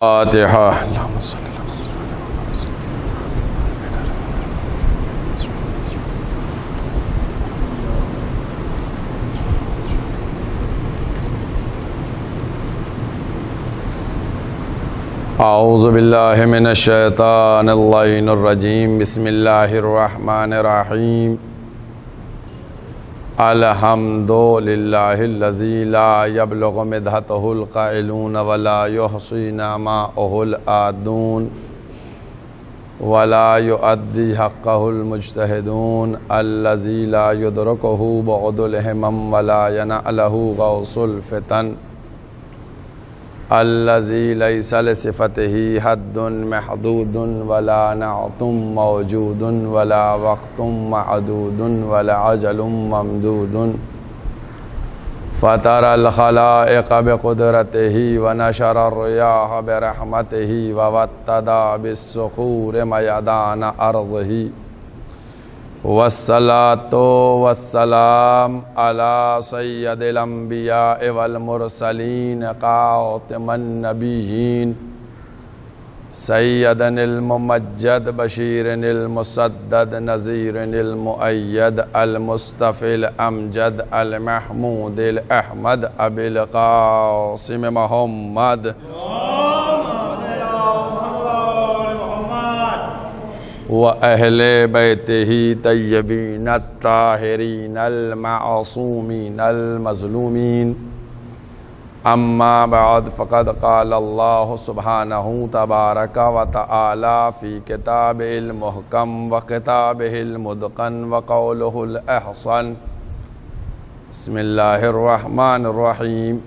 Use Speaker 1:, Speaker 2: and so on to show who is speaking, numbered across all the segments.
Speaker 1: فاتحہ. اعوذ باللہ من الشیطان اللعین الرجیم. بسم اللہ الرحمن الرحیم. الحمد للہ الذی لا یبلغ مدحتہ القائلون ولا یحصی نعماءہ العادون ولا یؤدی حقہ المجتہدون الذی لا یدرکہ بعد الہمم ولا ینعلہ غوث الفتن الذی لیس لصفتہ حد محدود ولا نعت موجود ولا وقت معدود ولا عجل ممدود فطر الخلائق بقدرتہ ونشر الریاح برحمتہ ووطد بالصخور میدان ارضہ والصلاة والسلام على سید الانبیاء والمرسلین خاتم النبیین سیدا الممجد بشیر المسدد نذیر المؤید المصطفی الامجد المحمود الاحمد ابی القاسم محمد وأہل بیتہ طیبین الطاہرین المعصومین المظلومین. اما بعد فقد قال اللہ سبحانہ تبارک و تعالی فی کتابہ المحکم وکتابہ المتقن وقولہ الاحسن. بسم اللہ الرحمن الرحیم.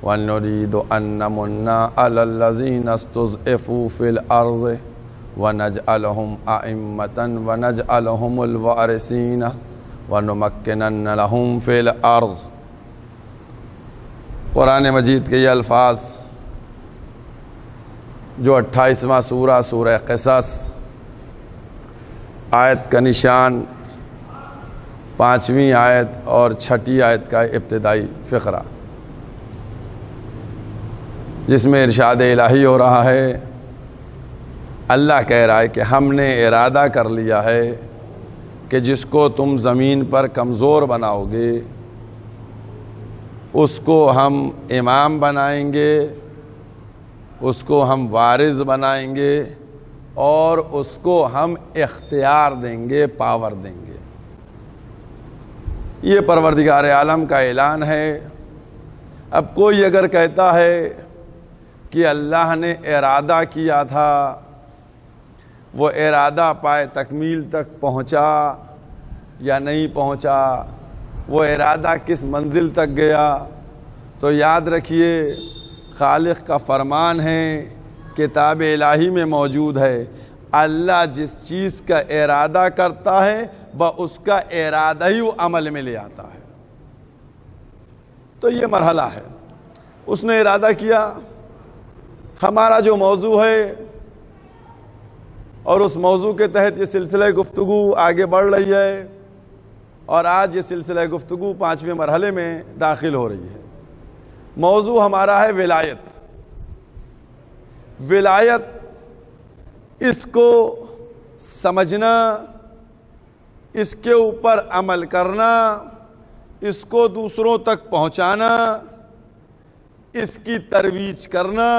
Speaker 1: ونريد أن نمن على الذين استضعفوا في الأرض ونجعلهم أئمة ونجعلهم الوارثين ونمكنن لهم في الأرض. قرآن مجید کے یہ الفاظ جو 28واں سورہ قصص آیت کا نشان 5ویں آیت اور 6ٹھی آیت کا ابتدائی فقرہ، جس میں ارشاد الہی ہو رہا ہے. اللہ کہہ رہا ہے کہ ہم نے ارادہ کر لیا ہے کہ جس کو تم زمین پر کمزور بناؤ گے اس کو ہم امام بنائیں گے، اس کو ہم وارث بنائیں گے اور اس کو ہم اختیار دیں گے، پاور دیں گے. یہ پروردگار عالم کا اعلان ہے. اب کوئی اگر کہتا ہے کہ اللہ نے ارادہ کیا تھا، وہ ارادہ پائے تکمیل تک پہنچا یا نہیں پہنچا، وہ ارادہ کس منزل تک گیا، تو یاد رکھیے خالق کا فرمان ہے، کتاب الہی میں موجود ہے. اللہ جس چیز کا ارادہ کرتا ہے وہ اس کا ارادہ ہی وہ عمل میں لے آتا ہے. تو یہ مرحلہ ہے، اس نے ارادہ کیا. ہمارا جو موضوع ہے اور اس موضوع کے تحت یہ سلسلہ گفتگو آگے بڑھ رہی ہے، اور آج یہ سلسلہ گفتگو 5ویں مرحلے میں داخل ہو رہی ہے. موضوع ہمارا ہے ولایت. ولایت، اس کو سمجھنا، اس کے اوپر عمل کرنا، اس کو دوسروں تک پہنچانا، اس کی ترویج کرنا،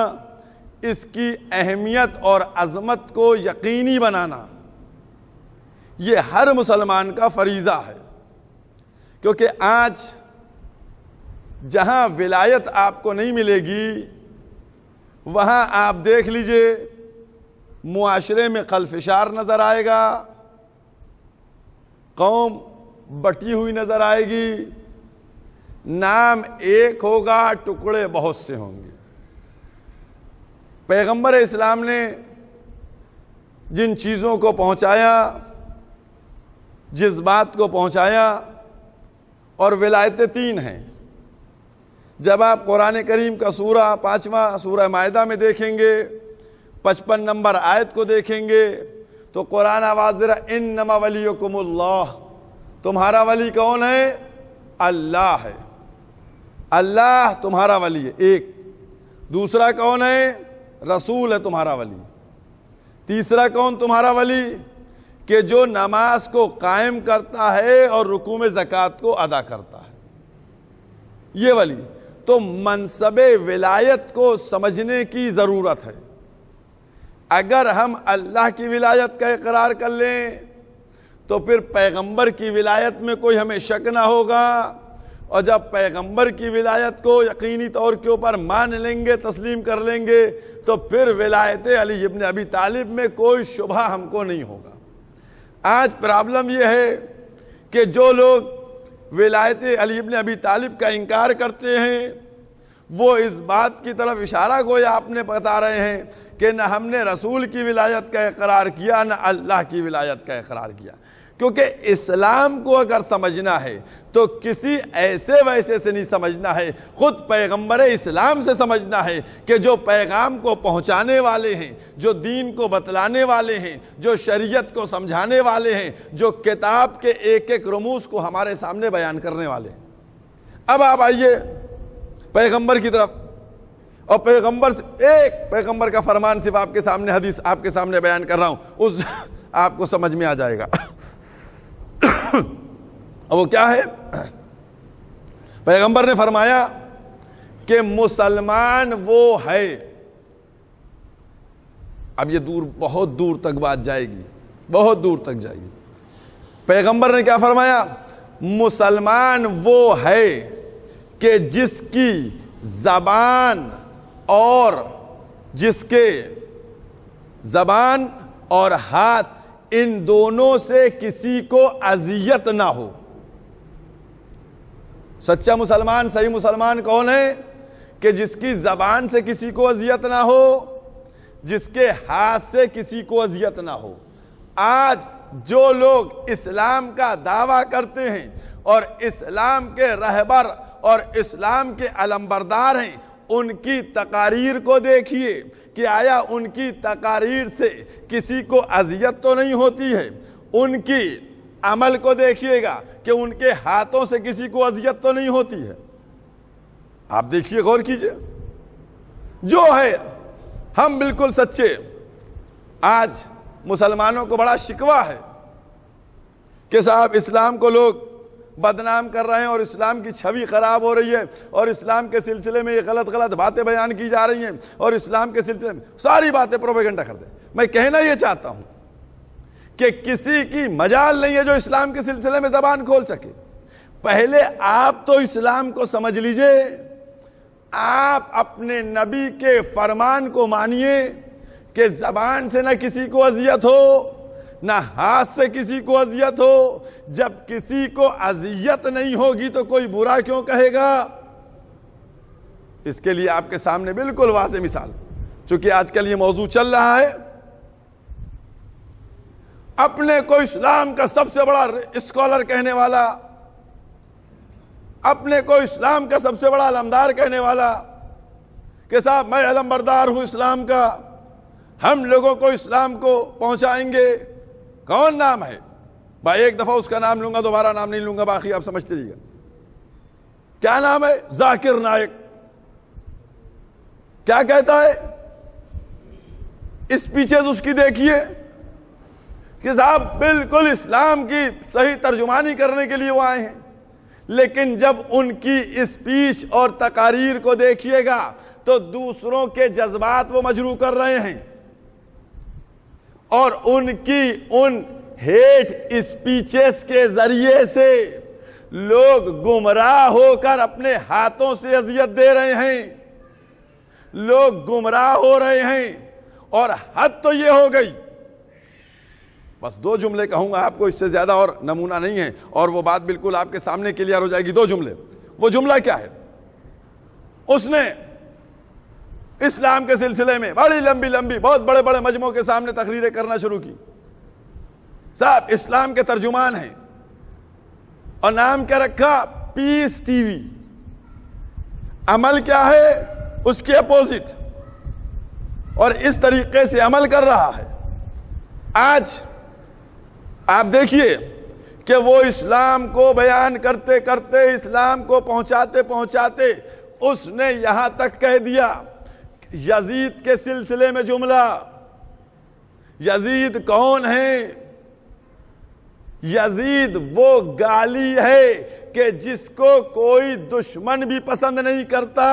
Speaker 1: اس کی اہمیت اور عظمت کو یقینی بنانا، یہ ہر مسلمان کا فریضہ ہے. کیونکہ آج جہاں ولایت آپ کو نہیں ملے گی، وہاں آپ دیکھ لیجئے معاشرے میں خلفشار نظر آئے گا، قوم بٹی ہوئی نظر آئے گی، نام ایک ہوگا، ٹکڑے بہت سے ہوں گے. پیغمبر اسلام نے جن چیزوں کو پہنچایا، جس بات کو پہنچایا، اور ولایتیں 3 ہیں. جب آپ قرآن کریم کا سورہ 5واں سورہ مائدہ میں دیکھیں گے، 55 نمبر آیت کو دیکھیں گے، تو قرآن آواز دے رہا انما ولیکم اللہ. تمہارا ولی کون ہے؟ اللہ ہے. اللہ تمہارا ولی ہے. ایک دوسرا کون ہے؟ رسول ہے تمہارا ولی۔ تیسرا کون تمہارا ولی؟ کہ جو نماز کو قائم کرتا ہے اور رکوع میں زکوٰۃ کو ادا کرتا ہے، یہ ولی۔ تو منصب ولایت کو سمجھنے کی ضرورت ہے۔ اگر ہم اللہ کی ولایت کا اقرار کر لیں تو پھر پیغمبر کی ولایت میں کوئی ہمیں شک نہ ہوگا، اور جب پیغمبر کی ولایت کو یقینی طور کے اوپر مان لیں گے، تسلیم کر لیں گے، تو پھر ولایت علی ابن ابی طالب میں کوئی شبہ ہم کو نہیں ہوگا۔ آج پرابلم یہ ہے کہ جو لوگ ولایت علی ابن ابی طالب کا انکار کرتے ہیں، وہ اس بات کی طرف اشارہ گویا آپ نے بتا رہے ہیں کہ نہ ہم نے رسول کی ولایت کا اقرار کیا، نہ اللہ کی ولایت کا اقرار کیا۔ کیونکہ اسلام کو اگر سمجھنا ہے تو کسی ایسے ویسے سے نہیں سمجھنا ہے، خود پیغمبر اسلام سے سمجھنا ہے کہ جو پیغام کو پہنچانے والے ہیں، جو دین کو بتلانے والے ہیں، جو شریعت کو سمجھانے والے ہیں، جو کتاب کے ایک ایک رموز کو ہمارے سامنے بیان کرنے والے ہیں۔ اب آپ آئیے پیغمبر کی طرف، اور پیغمبر ایک پیغمبر کا فرمان صرف آپ کے سامنے، حدیث آپ کے سامنے بیان کر رہا ہوں، اس آپ کو سمجھ میں آ جائے گا۔ وہ کیا ہے؟ پیغمبر نے فرمایا کہ مسلمان وہ ہے، اب یہ بہت دور تک بات جائے گی، بہت دور تک جائے گی۔ پیغمبر نے کیا فرمایا؟ مسلمان وہ ہے کہ جس کی زبان اور جس کے زبان اور ہاتھ ان دونوں سے کسی کو اذیت نہ ہو۔ سچا مسلمان، صحیح مسلمان کون ہے؟ کہ جس کی زبان سے کسی کو اذیت نہ ہو، جس کے ہاتھ سے کسی کو اذیت نہ ہو۔ آج جو لوگ اسلام کا دعویٰ کرتے ہیں اور اسلام کے رہبر اور اسلام کے علمبردار ہیں، ان کی تقاریر کو دیکھیے کہ آیا ان کی تقاریر سے کسی کو اذیت تو نہیں ہوتی ہے؟ ان کی عمل کو دیکھیے گا کہ ان کے ہاتھوں سے کسی کو اذیت تو نہیں ہوتی ہے؟ آپ دیکھیے، غور کیجئے، جو ہے ہم بالکل سچے۔ آج مسلمانوں کو بڑا شکوہ ہے کہ صاحب اسلام کو لوگ بدنام کر رہے ہیں اور اسلام کی چھوی خراب ہو رہی ہے، اور اسلام کے سلسلے میں یہ غلط غلط باتیں بیان کی جا رہی ہیں، اور اسلام کے سلسلے میں ساری باتیں پروپیگنڈا کر دیں۔ میں کہنا یہ چاہتا ہوں کہ کسی کی مجال نہیں ہے جو اسلام کے سلسلے میں زبان کھول سکے۔ پہلے آپ تو اسلام کو سمجھ لیجئے، آپ اپنے نبی کے فرمان کو مانیے کہ زبان سے نہ کسی کو اذیت ہو، نہ ہاتھ سے کسی کو اذیت ہو۔ جب کسی کو اذیت نہیں ہوگی تو کوئی برا کیوں کہے گا؟ اس کے لیے آپ کے سامنے بالکل واضح مثال، چونکہ آج کل یہ موضوع چل رہا ہے، اپنے کو اسلام کا سب سے بڑا اسکالر کہنے والا، اپنے کو اسلام کا سب سے بڑا علمدار کہنے والا کہ صاحب میں علمبردار ہوں اسلام کا، ہم لوگوں کو اسلام کو پہنچائیں گے۔ کون نام ہے بھائی؟ ایک دفعہ اس کا نام لوں گا، دوبارہ نام نہیں لوں گا، باقی آپ سمجھتے رہیے گا۔ کیا نام ہے؟ ذاکر نائک۔ کیا کہتا ہے؟ اسپیچز اس کی دیکھیے کہ صاحب بالکل اسلام کی صحیح ترجمانی کرنے کے لیے وہ آئے ہیں، لیکن جب ان کی اسپیچ اور تقاریر کو دیکھیے گا تو دوسروں کے جذبات وہ مجروح کر رہے ہیں، اور ان کی ان ہیٹ اسپیچز کے ذریعے سے لوگ گمراہ ہو کر اپنے ہاتھوں سے اذیت دے رہے ہیں، لوگ گمراہ ہو رہے ہیں۔ اور حد تو یہ ہو گئی، بس دو جملے کہوں گا آپ کو، اس سے زیادہ اور نمونہ نہیں ہے، اور وہ بات بالکل آپ کے سامنے کلیئر ہو جائے گی۔ دو جملے۔ وہ جملہ کیا ہے؟ اس نے اسلام کے سلسلے میں بڑی لمبی لمبی بہت بڑے بڑے مجموعوں کے سامنے تقریریں کرنا شروع کی۔ صاحب اسلام کے ترجمان ہیں، اور نام کیا رکھا؟ پیس ٹی وی۔ عمل کیا ہے؟ اس کے اپوزٹ، اور اس طریقے سے عمل کر رہا ہے۔ آج آپ دیکھیے کہ وہ اسلام کو بیان کرتے کرتے، اسلام کو پہنچاتے پہنچاتے اس نے یہاں تک کہہ دیا یزید کے سلسلے میں جملہ. یزید کون ہے؟ یزید وہ گالی ہے کہ جس کو کوئی دشمن بھی پسند نہیں کرتا,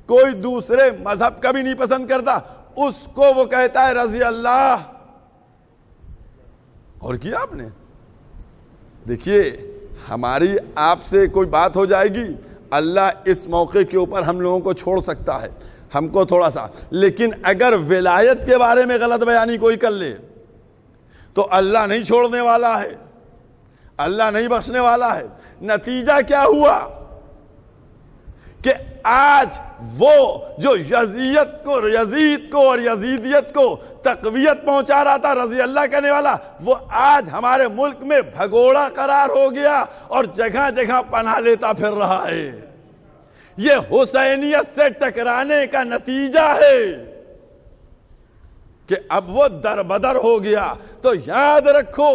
Speaker 1: کوئی دوسرے مذہب کا بھی نہیں پسند کرتا, اس کو وہ کہتا ہے رضی اللہ. اور کیا آپ نے دیکھیے, ہماری آپ سے کوئی بات ہو جائے گی, اللہ اس موقع کے اوپر ہم لوگوں کو چھوڑ سکتا ہے, ہم کو تھوڑا سا, لیکن اگر ولایت کے بارے میں غلط بیانی کوئی کر لے تو اللہ نہیں چھوڑنے والا ہے, اللہ نہیں بخشنے والا ہے. نتیجہ کیا ہوا کہ آج وہ جو یزید کو اور یزیدیت کو تقویت پہنچا رہا تھا, رضی اللہ کہنے والا, وہ آج ہمارے ملک میں بھگوڑا قرار ہو گیا اور جگہ جگہ پناہ لیتا پھر رہا ہے. یہ حسینیت سے ٹکرانے کا نتیجہ ہے کہ اب وہ دربدر ہو گیا. تو یاد رکھو,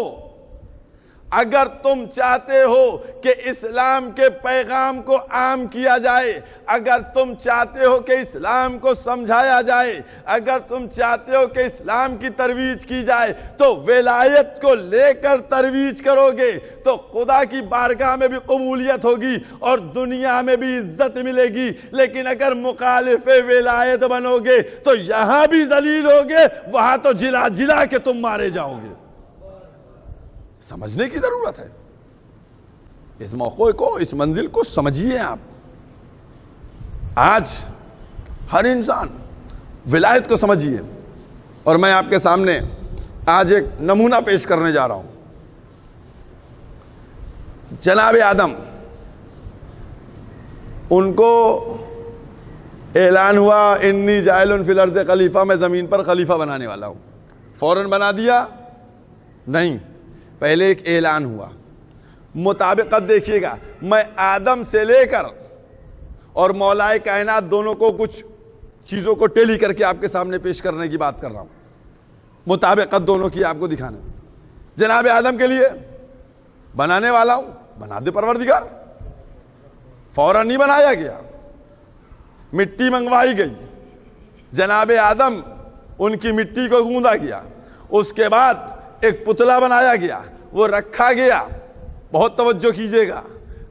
Speaker 1: اگر تم چاہتے ہو کہ اسلام کے پیغام کو عام کیا جائے, اگر تم چاہتے ہو کہ اسلام کو سمجھایا جائے, اگر تم چاہتے ہو کہ اسلام کی ترویج کی جائے, تو ولایت کو لے کر ترویج کرو گے تو خدا کی بارگاہ میں بھی قبولیت ہوگی اور دنیا میں بھی عزت ملے گی. لیکن اگر مخالف ولایت بنو گے تو یہاں بھی ذلیل ہوگے, وہاں تو جلا جلا کے تم مارے جاؤ گے. سمجھنے کی ضرورت ہے. اس موقع کو, اس منزل کو سمجھیے آپ. آج ہر انسان ولایت کو سمجھیے. اور میں آپ کے سامنے آج ایک نمونہ پیش کرنے جا رہا ہوں. جناب آدم, ان کو اعلان ہوا انی جاعل فی الارض خلیفہ, میں زمین پر خلیفہ بنانے والا ہوں. فوراً بنا دیا؟ نہیں, پہلے ایک اعلان ہوا. مطابقت دیکھیے گا, میں آدم سے لے کر اور مولائے کائنات دونوں کو کچھ چیزوں کو ٹیلی کر کے آپ کے سامنے پیش کرنے کی بات کر رہا ہوں. مطابقت دونوں کی آپ کو دکھانا. جناب آدم کے لیے بنانے والا ہوں, بنا دے پروردگار. فوراً نہیں بنایا گیا, مٹی منگوائی گئی, جناب آدم ان کی مٹی کو گوندا گیا, اس کے بعد ایک پتلا بنایا گیا, وہ رکھا گیا. بہت توجہ کیجئے گا,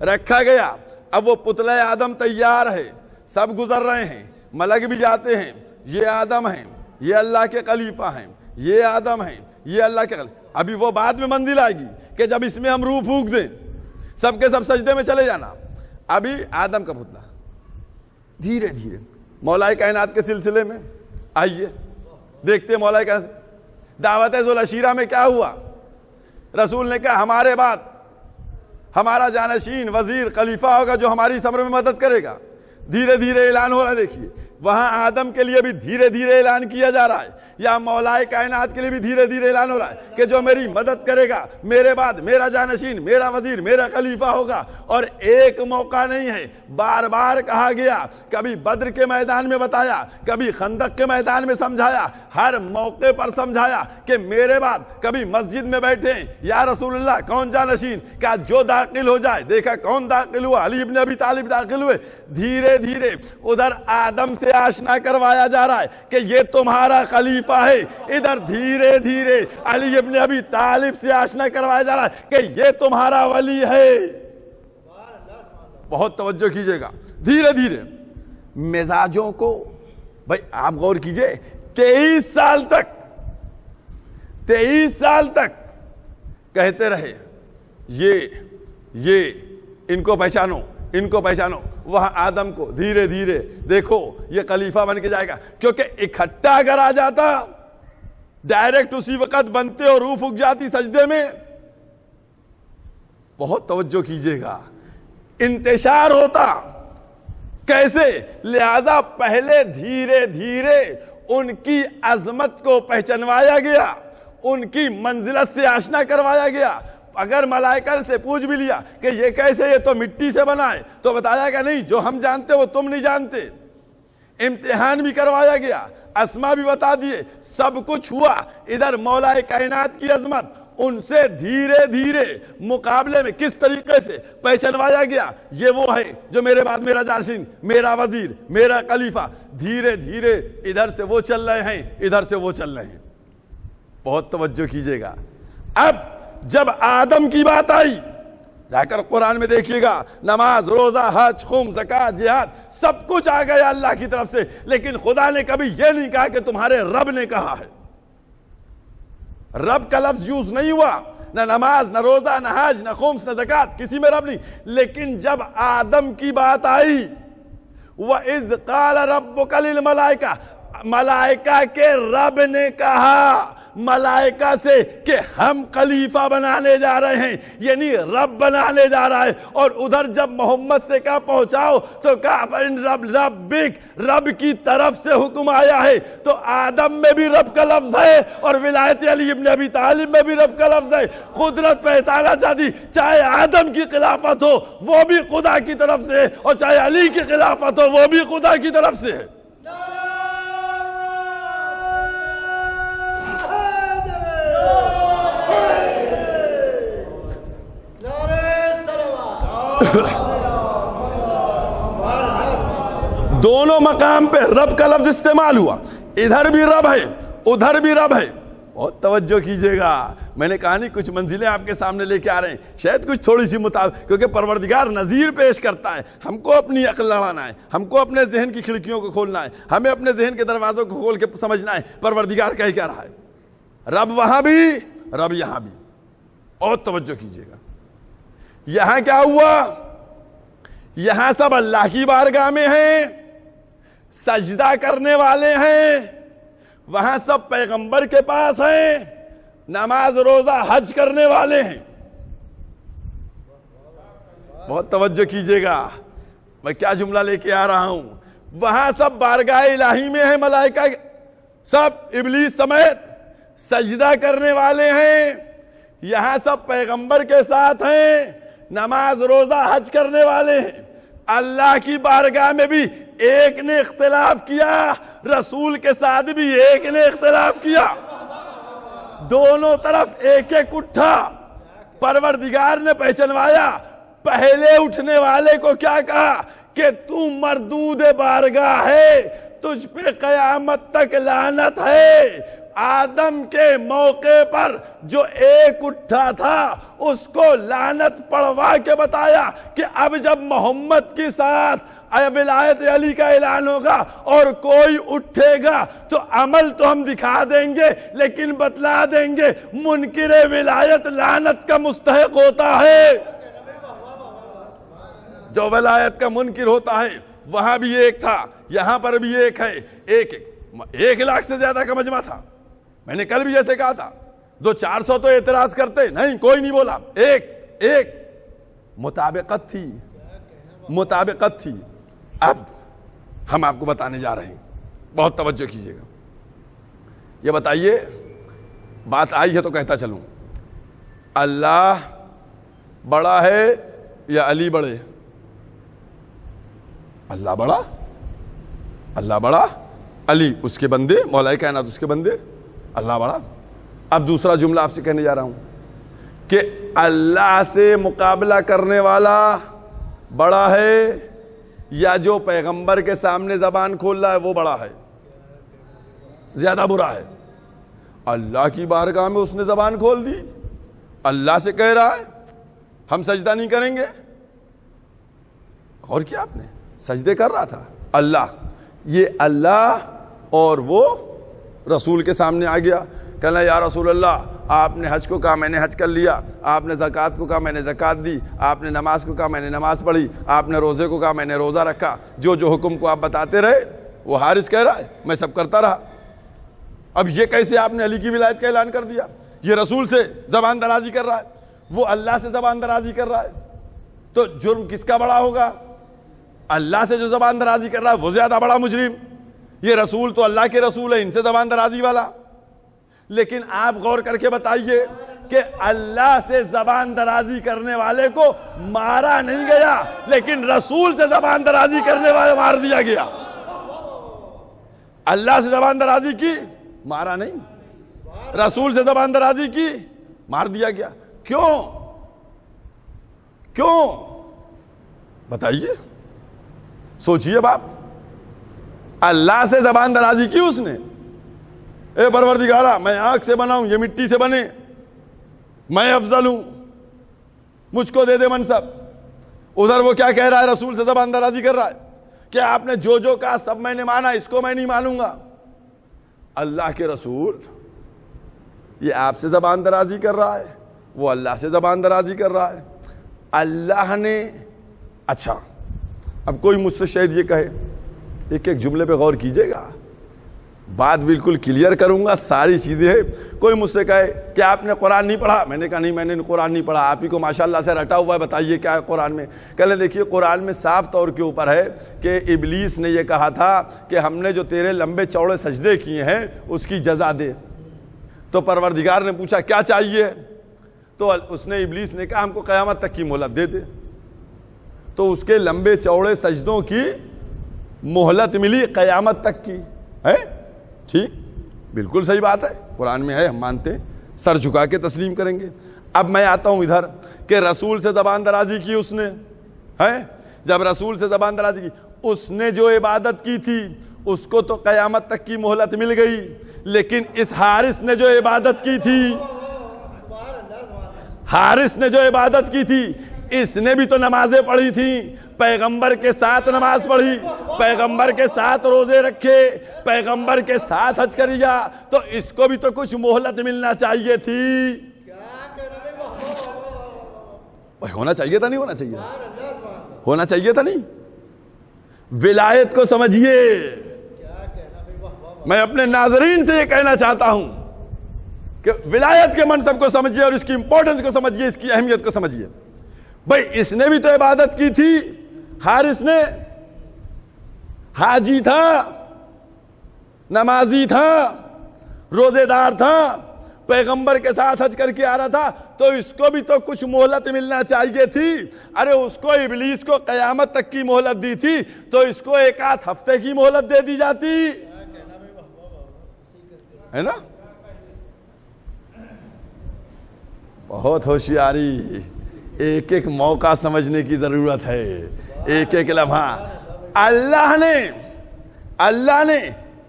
Speaker 1: رکھا گیا. اب وہ پتلا آدم تیار ہے, سب گزر رہے ہیں, ملک بھی جاتے ہیں, یہ آدم ہیں, یہ اللہ کے خلیفہ ہیں, یہ آدم ہیں, یہ اللہ کے خلیفہ. ابھی وہ بعد میں منزل آئے گی کہ جب اس میں ہم روح پھونک دیں, سب کے سب سجدے میں چلے جانا. ابھی آدم کا پتلا دھیرے دھیرے مولائے کائنات کے سلسلے میں آئیے دیکھتے ہیں. مولائے کائنات دعوت ذوالعشیرہ میں کیا ہوا؟ رسول نے کہا ہمارے بعد ہمارا جانشین وزیر خلیفہ ہوگا جو ہماری اس امر میں مدد کرے گا. دھیرے دھیرے اعلان ہو رہا ہے. دیکھیے وہاں آدم کے لیے بھی دھیرے دھیرے اعلان کیا جا رہا ہے, یا مولائے کائنات کے لیے بھی دھیرے دھیرے اعلان ہو رہا ہے کہ جو میری مدد کرے گا, میرے بعد میرا جانشین, میرا وزیر, میرا خلیفہ ہوگا. اور ایک موقع نہیں ہے, بار بار کہا گیا. کبھی بدر کے میدان میں بتایا, کبھی خندق کے میدان میں سمجھایا, ہر موقع پر سمجھایا کہ میرے بعد. کبھی مسجد میں بیٹھے, یا رسول اللہ کون جانشین؟ کہا جو داخل ہو جائے. دیکھا کون داخل ہوا؟ علی ابن ابی طالب داخل ہوئے. دھیرے دھیرے ادھر آدم سے آشنا کروایا جا رہا ہے کہ یہ تمہارا خلیفہ ہے. ادھر دھیرے دھیرے علی ابن ابی طالب سے آشنا کروایا جا رہا ہے کہ یہ تمہارا ولی ہے. بہت توجہ کیجئے گا. دھیرے دھیرے مزاجوں کو, بھائی آپ غور کیجئے, 23 سال تک کہتے رہے یہ ان کو پہچانو, ان کو پہچانو. وہاں آدم کو دھیرے دھیرے دیکھو یہ خلیفہ بن کے جائے گا. کیونکہ اکٹھا اگر آ جاتا, ڈائریکٹ اسی وقت بنتے اور روح پھک جاتی سجدے میں. بہت توجہ کیجئے گا, انتشار ہوتا. کیسے؟ لہذا پہلے دھیرے دھیرے ان کی عظمت کو پہچنوایا گیا, ان کی منزلت سے آشنا کروایا گیا. اگر ملائکہ سے پوچھ بھی لیا کہ یہ کیسے, یہ تو مٹی سے بنا ہے, تو بتایا کہ نہیں, جو ہم جانتے وہ تم نہیں جانتے. امتحان بھی کروایا گیا, اسما بھی بتا دیے, سب کچھ ہوا. ادھر مولا کائنات کی عظمت, ان سے دھیرے دھیرے مقابلے میں کس طریقے سے پہچانوایا گیا، یہ وہ ہے جو میرے بعد میرا جانشین، میرا وزیر، میرا خلیفہ، دھیرے دھیرے ادھر سے وہ چل رہے ہیں، ادھر سے وہ چل رہے ہیں۔ بہت توجہ کیجئے گا۔ اب جب آدم کی بات آئی، جا کر قرآن میں دیکھیے گا، نماز، روزہ، حج، خم، زکوٰۃ، جہاد، سب کچھ آ گیا اللہ کی طرف سے، لیکن خدا نے کبھی یہ نہیں کہا کہ تمہارے رب نے کہا ہے۔ رب کا لفظ یوز نہیں ہوا، نہ نماز، نہ روزہ، نہ حج، نہ خمس، نہ زکوٰۃ، کسی میں رب نہیں۔ لیکن جب آدم کی بات آئی، وَإِذْ قَالَ رَبُّكَ لِلْمَلَائِكَةِ، ملائکہ کے رب نے کہا ملائکہ سے کہ ہم خلیفہ بنانے جا رہے ہیں، یعنی رب بنانے جا رہا ہے۔ اور ادھر جب محمد سے کہا پہنچاؤ تو کہا ربک، رب کی طرف سے حکم آیا ہے۔ تو آدم میں بھی رب کا لفظ ہے اور ولایت علی ابن ابی طالب میں بھی رب کا لفظ ہے۔ قدرت پہچانا چاہتی، چاہے آدم کی خلافت ہو وہ بھی خدا کی طرف سے ہے، اور چاہے علی کی خلافت ہو وہ بھی خدا کی طرف سے ہے۔ دونوں مقام پہ رب کا لفظ استعمال ہوا، ادھر بھی رب ہے ادھر بھی رب ہے۔ بہت توجہ کیجئے گا، میں نے کہانی کچھ منزلیں آپ کے سامنے لے کے آ رہے ہیں، شاید کچھ تھوڑی سی مطابق، کیونکہ پروردگار نظیر پیش کرتا ہے، ہم کو اپنی عقل لڑانا ہے، ہم کو اپنے ذہن کی کھڑکیوں کو کھولنا ہے، ہمیں اپنے ذہن کے دروازوں کو کھول کے سمجھنا ہے پروردگار کہہ کیا رہا ہے۔ رب وہاں بھی، رب یہاں بھی۔ بہت توجہ کیجئے گا، یہاں کیا ہوا؟ یہاں سب اللہ کی بارگاہ میں ہیں، سجدہ کرنے والے ہیں، وہاں سب پیغمبر کے پاس ہیں، نماز، روزہ، حج کرنے والے ہیں۔ بہت توجہ کیجئے گا، میں کیا جملہ لے کے آ رہا ہوں۔ وہاں سب بارگاہ الہی میں ہیں، ملائکہ سب ابلیس سمیت سجدہ کرنے والے ہیں، یہاں سب پیغمبر کے ساتھ ہیں، نماز، روزہ، حج کرنے والے ہیں۔ اللہ کی بارگاہ میں بھی ایک نے اختلاف کیا، رسول کے ساتھ بھی ایک نے اختلاف کیا، دونوں طرف ایک ایک اٹھا۔ پروردگار نے پہچنوایا، پہلے اٹھنے والے کو کیا کہا کہ تو مردود بارگاہ ہے، تجھ پہ قیامت تک لعنت ہے۔ آدم کے موقع پر جو ایک اٹھا تھا اس کو لعنت پڑھوا کے بتایا کہ اب جب محمد کے ساتھ ولایت علی کا اعلان ہوگا اور کوئی اٹھے گا تو عمل تو ہم دکھا دیں گے لیکن بتلا دیں گے منکر ولایت لعنت کا مستحق ہوتا ہے۔ جو ولایت کا منکر ہوتا ہے وہاں بھی ایک تھا، یہاں پر بھی ایک ہے، ایک لاکھ سے زیادہ کا مجمع تھا۔ میں نے کل بھی جیسے کہا تھا 200-400 تو اعتراض کرتے نہیں، کوئی نہیں بولا، ایک مطابقت تھی۔ اب ہم آپ کو بتانے جا رہے ہیں، بہت توجہ کیجئے گا۔ یہ بتائیے، بات آئی ہے تو کہتا چلوں، اللہ بڑا ہے یا علی بڑے؟ اللہ بڑا، علی اس کے بندے، مولا کائنات اس کے بندے، اللہ بڑا۔ اب دوسرا جملہ آپ سے کہنے جا رہا ہوں کہ اللہ سے مقابلہ کرنے والا بڑا ہے یا جو پیغمبر کے سامنے زبان کھول رہا ہے وہ بڑا ہے، زیادہ برا ہے؟ اللہ کی بارگاہ میں اس نے زبان کھول دی، اللہ سے کہہ رہا ہے ہم سجدہ نہیں کریں گے۔ اور کیا آپ نے سجدے کر رہا تھا اللہ، یہ اللہ اور وہ رسول کے سامنے آ گیا، کہنا یا رسول اللہ آپ نے حج کو کہا میں نے حج کر لیا، آپ نے زکوٰۃ کو کہا میں نے زکوٰۃ دی، آپ نے نماز کو کہا میں نے نماز پڑھی، آپ نے روزے کو کہا میں نے روزہ رکھا، جو حکم کو آپ بتاتے رہے وہ حارث کہہ رہا ہے میں سب کرتا رہا۔ اب یہ کیسے آپ نے علی کی ولایت کا اعلان کر دیا؟ یہ رسول سے زبان درازی کر رہا ہے، وہ اللہ سے زبان درازی کر رہا ہے، تو جرم کس کا بڑا ہوگا؟ اللہ سے جو زبان درازی کر رہا ہے وہ زیادہ بڑا مجرم، یہ رسول تو اللہ کے رسول ہے، ان سے زبان درازی والا۔ لیکن آپ غور کر کے بتائیے کہ اللہ سے زبان درازی کرنے والے کو مارا نہیں گیا لیکن رسول سے زبان درازی کرنے والے مار دیا گیا۔ اللہ سے زبان درازی کی، مارا نہیں، رسول سے زبان درازی کی، مار دیا گیا. کیوں بتائیے, سوچئے باپ. اللہ سے زبان درازی کی اس نے, اے پروردگارا میں آگ سے بنا ہوں, یہ مٹی سے بنے, میں افضل ہوں, مجھ کو دے دے منصب. ادھر وہ کیا کہہ رہا ہے, رسول سے زبان درازی کر رہا ہے کہ آپ نے جو کہا سب میں نے مانا, اس کو میں نہیں مانوں گا. اللہ کے رسول یہ آپ سے زبان درازی کر رہا ہے, وہ اللہ سے زبان درازی کر رہا ہے. اللہ نے, اچھا اب کوئی مجھ سے شاید یہ کہے, ایک جملے پہ غور کیجئے گا, بات بالکل کلیئر کروں گا, ساری چیزیں ہیں. کوئی مجھ سے کہے کہ آپ نے قرآن نہیں پڑھا, میں نے کہا نہیں میں نے قرآن نہیں پڑھا, آپ ہی کو ماشاءاللہ سے رٹا ہوا ہے, بتائیے کیا ہے قرآن میں. کہلے دیکھیے قرآن میں صاف طور کے اوپر ہے کہ ابلیس نے یہ کہا تھا کہ ہم نے جو تیرے لمبے چوڑے سجدے کیے ہیں اس کی جزا دے. تو پروردگار نے پوچھا کیا چاہیے, تو اس نے, ابلیس نے کہا ہم کو قیامت تک کی مہلت دے دے. تو اس کے لمبے چوڑے سجدوں کی مہلت ملی قیامت تک کی ہے. ٹھیک, بالکل صحیح بات ہے, قرآن میں ہے, ہم مانتے ہیں, سر جھکا کے تسلیم کریں گے. اب میں آتا ہوں ادھر کہ رسول سے زبان درازی کی اس نے ہے. جب رسول سے زبان درازی کی, اس نے جو عبادت کی تھی اس کو تو قیامت تک کی مہلت مل گئی, لیکن اس حارث نے جو عبادت کی تھی, حارث نے جو عبادت کی تھی, اس نے بھی تو نمازیں پڑھی تھیں, پیغمبر کے ساتھ نماز پڑھی, پیغمبر کے ساتھ روزے رکھے, پیغمبر کے ساتھ حج کریا, تو اس کو بھی تو کچھ مہلت ملنا چاہیے تھی. ہونا چاہیے تھا, نہیں ہونا چاہیے, ہونا چاہیے تھا نہیں. ولایت کو سمجھیے. میں اپنے ناظرین سے یہ کہنا چاہتا ہوں کہ ولایت کے منصب کو سمجھیے اور اس کی امپورٹنس کو سمجھیے, اس کی اہمیت کو سمجھیے. بھئی اس نے بھی تو عبادت کی تھی, حارث نے, حاجی تھا, نمازی تھا, روزے دار تھا, پیغمبر کے ساتھ حج کر کے آ رہا تھا, تو اس کو بھی تو کچھ مہلت ملنا چاہیے تھی. ارے اس کو ابلیس کو قیامت تک کی مہلت دی تھی, تو اس کو ایک آدھ ہفتے کی مہلت دے دی جاتی ہے نا. بہت ہوشیاری, ایک ایک موقع سمجھنے کی ضرورت ہے, ایک ایک لمحہ. اللہ نے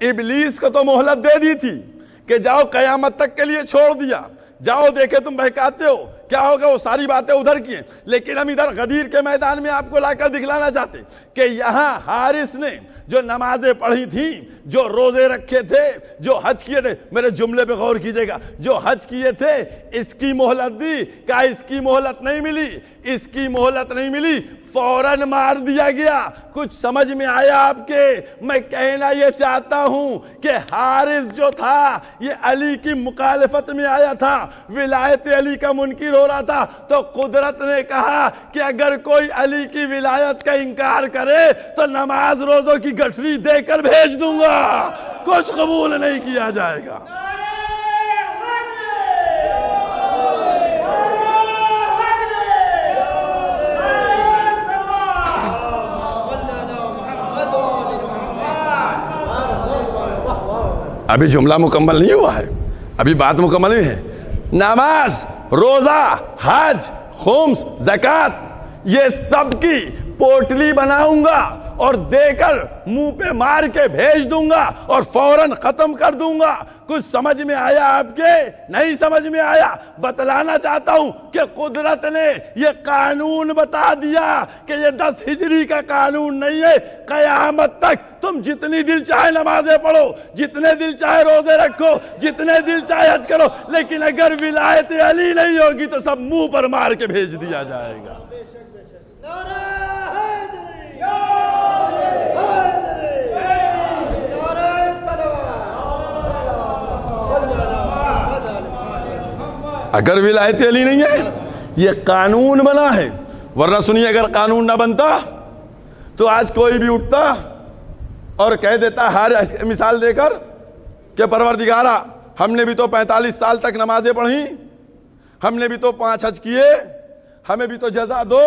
Speaker 1: ابلیس کو تو مہلت دے دی تھی کہ جاؤ قیامت تک کے لیے چھوڑ دیا, جاؤ دیکھے تم بہکاتے ہو, کیا ہوگا, وہ ساری باتیں ادھر کی ہیں. لیکن ہم ادھر غدیر کے میدان میں آپ کو لا کر دکھلانا چاہتے کہ یہاں حارث نے جو نمازیں پڑھی تھیں, جو روزے رکھے تھے, جو حج کیے تھے, میرے جملے پہ غور کیجئے گا, جو حج کیے تھے اس کی مہلت دی. کہا اس کی مہلت نہیں ملی, اس کی مہلت نہیں ملی, فوراً مار دیا گیا. کچھ سمجھ میں آیا آپ کے؟ میں کہنا یہ چاہتا ہوں کہ حارث جو تھا یہ علی کی مخالفت میں آیا تھا, ولایت علی کا منکر ہو رہا تھا, تو قدرت نے کہا کہ اگر کوئی علی کی ولایت کا انکار کرے تو نماز روزوں کی گٹھری دے کر بھیج دوں گا, کچھ قبول نہیں کیا جائے گا. ابھی جملہ مکمل نہیں ہوا ہے, ابھی بات مکمل نہیں ہے. نماز, روزہ, حج, خمس, زکوٰۃ, یہ سب کی پوٹلی بناؤں گا اور دے کر منہ پہ مار کے بھیج دوں گا اور فوراً ختم کر دوں گا. کچھ سمجھ میں آیا آپ کے؟ نہیں سمجھ میں آیا. بتلانا چاہتا ہوں کہ قدرت نے یہ قانون بتا دیا کہ یہ 10 ہجری کا قانون نہیں ہے. قیامت تک تم جتنی دل چاہے نمازیں پڑھو, جتنے دل چاہے روزے رکھو, جتنے دل چاہے حج کرو, لیکن اگر ولایت علی نہیں ہوگی تو سب منہ پر مار کے بھیج دیا جائے گا. اگر ولایت علی نہیں ہے, یہ قانون بنا ہے. ورنہ سنیے, اگر قانون نہ بنتا تو آج کوئی بھی اٹھتا اور کہہ دیتا, ہر مثال دے کر, کہ پروردگارا ہم نے بھی تو 45 سال تک نمازیں پڑھی, ہم نے بھی تو 5 حج کیے, ہمیں بھی تو جزا دو.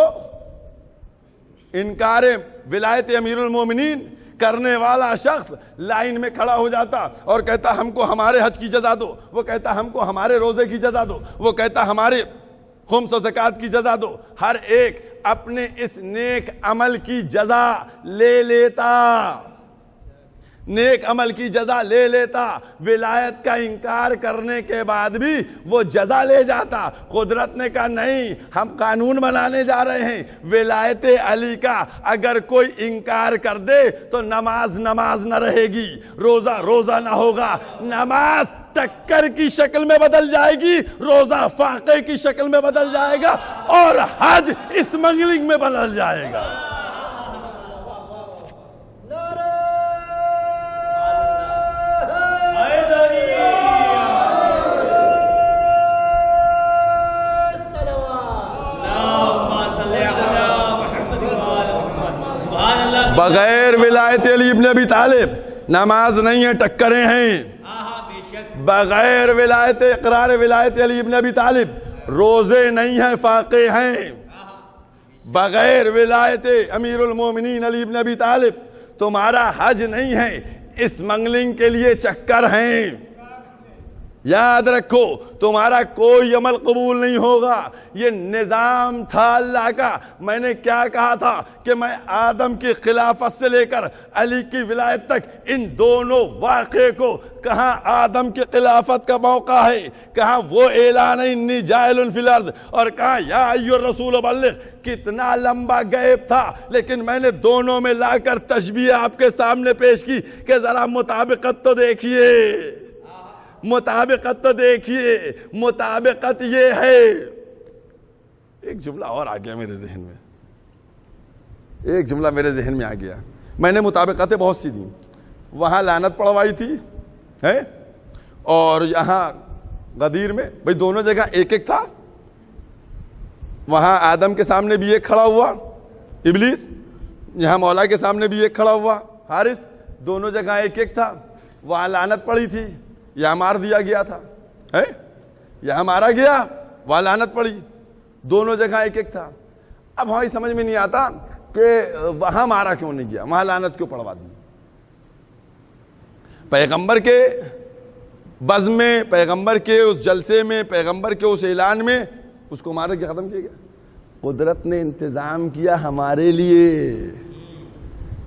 Speaker 1: انکار ولایت امیر المومنین کرنے والا شخص لائن میں کھڑا ہو جاتا اور کہتا ہم کو ہمارے حج کی جزا دو، وہ کہتا ہم کو ہمارے روزے کی جزا دو، وہ کہتا ہمارے خمس و زکوٰۃ کی جزا دو، ہر ایک اپنے اس نیک عمل کی جزا لے لیتا، نیک عمل کی جزا لے لیتا، ولایت کا انکار کرنے کے بعد بھی وہ جزا لے جاتا۔ قدرت نے کہا نہیں، ہم قانون بنانے جا رہے ہیں، ولایت علی کا اگر کوئی انکار کر دے تو نماز نہ رہے گی، روزہ نہ ہوگا، نماز ٹکر کی شکل میں بدل جائے گی، روزہ فاقے کی شکل میں بدل جائے گا، اور حج اسمگلنگ میں بدل جائے گا۔ بغیر ولایت علی ابن ابی طالب نماز نہیں ہے، ٹکریں ہیں۔ بغیر ولایت اقرار ولایت علی ابن ابی طالب روزے نہیں ہیں، فاقے ہیں۔ بغیر ولایت امیر المومنین علی ابن ابی طالب تمہارا حج نہیں ہے، اس منگلنگ کے لیے چکر ہیں۔ یاد رکھو تمہارا کوئی عمل قبول نہیں ہوگا، یہ نظام تھا اللہ کا۔ میں نے کیا کہا تھا کہ میں آدم کی خلافت سے لے کر علی کی ولایت تک ان دونوں واقعے کو، کہاں آدم کی خلافت کا موقع ہے، کہاں وہ اعلان انی جاعل فی الارض، اور کہاں یا ایھا الرسول بلغ، کتنا لمبا گیپ تھا، لیکن میں نے دونوں میں لا کر تشبیہ آپ کے سامنے پیش کی کہ ذرا مطابقت تو دیکھیے، مطابقت تو دیکھیے، مطابقت یہ ہے۔ ایک جملہ اور آ گیا میرے ذہن میں، ایک جملہ میرے ذہن میں آ گیا۔ میں نے مطابقتیں بہت سی دیں، وہاں لعنت پڑھوائی تھی ہے، اور یہاں غدیر میں بھئی دونوں جگہ ایک ایک تھا۔ وہاں آدم کے سامنے بھی ایک کھڑا ہوا ابلیس، یہاں مولا کے سامنے بھی ایک کھڑا ہوا حارث، دونوں جگہ ایک ایک تھا۔ وہاں لعنت پڑی تھی، یہاں مار دیا گیا تھا، یہاں مارا گیا، وہاں لعنت پڑی، دونوں جگہ ایک ایک تھا۔ اب ہماری سمجھ میں نہیں آتا کہ وہاں مارا کیوں نہیں گیا، وہاں لعنت کیوں پڑوا دی۔ پیغمبر کے بزم میں، پیغمبر کے اس جلسے میں، پیغمبر کے اس اعلان میں اس کو مار کے ختم کیا گیا۔ قدرت نے انتظام کیا ہمارے لیے،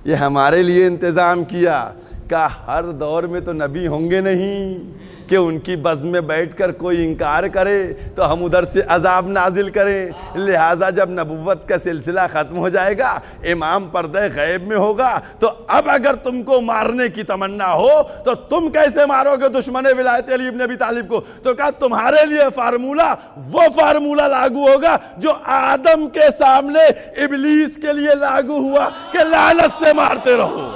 Speaker 1: یہ ہمارے لیے انتظام کیا کہ ہر دور میں تو نبی ہوں گے نہیں کہ ان کی بزم میں بیٹھ کر کوئی انکار کرے تو ہم ادھر سے عذاب نازل کریں۔ لہٰذا جب نبوت کا سلسلہ ختم ہو جائے گا، امام پردہ غیب میں ہوگا، تو اب اگر تم کو مارنے کی تمنا ہو تو تم کیسے مارو گے دشمن ولایت علی ابن ابی طالب کو؟ تو کہا تمہارے لیے فارمولہ وہ فارمولہ لاگو ہوگا جو آدم کے سامنے ابلیس کے لیے لاگو ہوا کہ لعنت سے مارتے رہو۔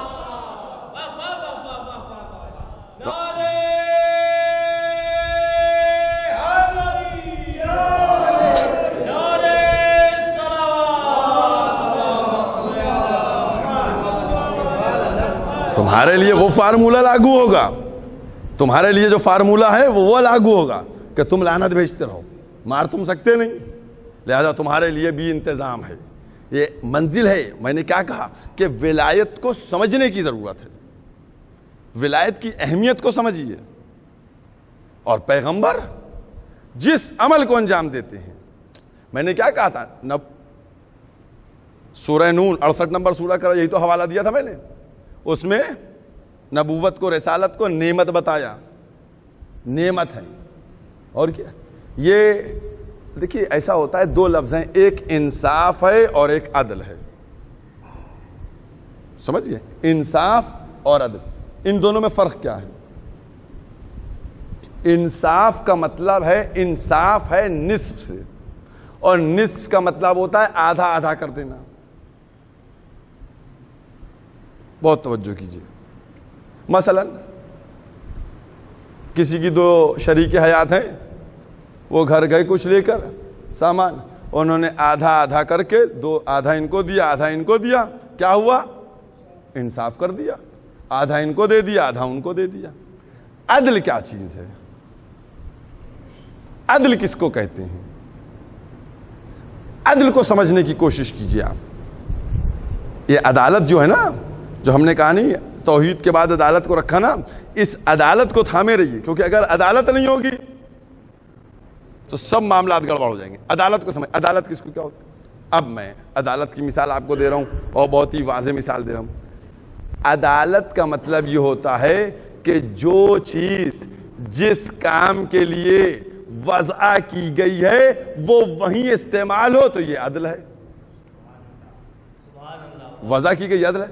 Speaker 1: تمہارے لیے وہ فارمولہ لاگو ہوگا، تمہارے لیے جو فارمولہ ہے وہ لاگو ہوگا کہ تم لعنت بھیجتے رہو، مار تم سکتے نہیں، لہذا تمہارے لیے بھی انتظام ہے۔ یہ منزل ہے۔ میں نے کیا کہا کہ ولایت کو سمجھنے کی ضرورت ہے، ولایت کی اہمیت کو سمجھیے، اور پیغمبر جس عمل کو انجام دیتے ہیں، میں نے کیا کہا تھا، سورہ نون 68 نمبر سورہ کا یہی تو حوالہ دیا تھا میں نے، اس میں نبوت کو، رسالت کو نعمت بتایا، نعمت ہے۔ اور کیا یہ دیکھیے ایسا ہوتا ہے، دو لفظ ہیں، ایک انصاف ہے اور ایک عدل ہے، سمجھ گئے؟ انصاف اور عدل، ان دونوں میں فرق کیا ہے؟ انصاف کا مطلب ہے، انصاف ہے نصف سے، اور نصف کا مطلب ہوتا ہے آدھا آدھا کر دینا۔ بہت توجہ کیجیے، مثلا کسی کی دو شریک حیات ہیں، وہ گھر گئے کچھ لے کر سامان، انہوں نے آدھا آدھا کر کے، آدھا ان کو دیا آدھا ان کو دیا، کیا ہوا؟ انصاف کر دیا، آدھا ان کو دے دیا آدھا ان کو دے دیا۔ عدل کیا چیز ہے؟ عدل کس کو کہتے ہیں؟ عدل کو سمجھنے کی کوشش کیجیے آپ۔ یہ عدالت جو ہے نا، جو ہم نے کہا نہیں توحید کے بعد عدالت کو رکھا نا, اس عدالت کو تھامے رہیے, کیونکہ اگر عدالت نہیں ہوگی تو سب معاملات گڑبڑ ہو جائیں گے. عدالت کو سمجھ, عدالت کس کو کیا ہوتی ہے؟ اب میں عدالت کی مثال آپ کو دے رہا ہوں, اور بہت ہی واضح مثال دے رہا ہوں. عدالت کا مطلب یہ ہوتا ہے کہ جو چیز جس کام کے لیے وضع کی گئی ہے وہ وہیں استعمال ہو تو یہ عدل ہے. وضع کی گئی عدل ہے.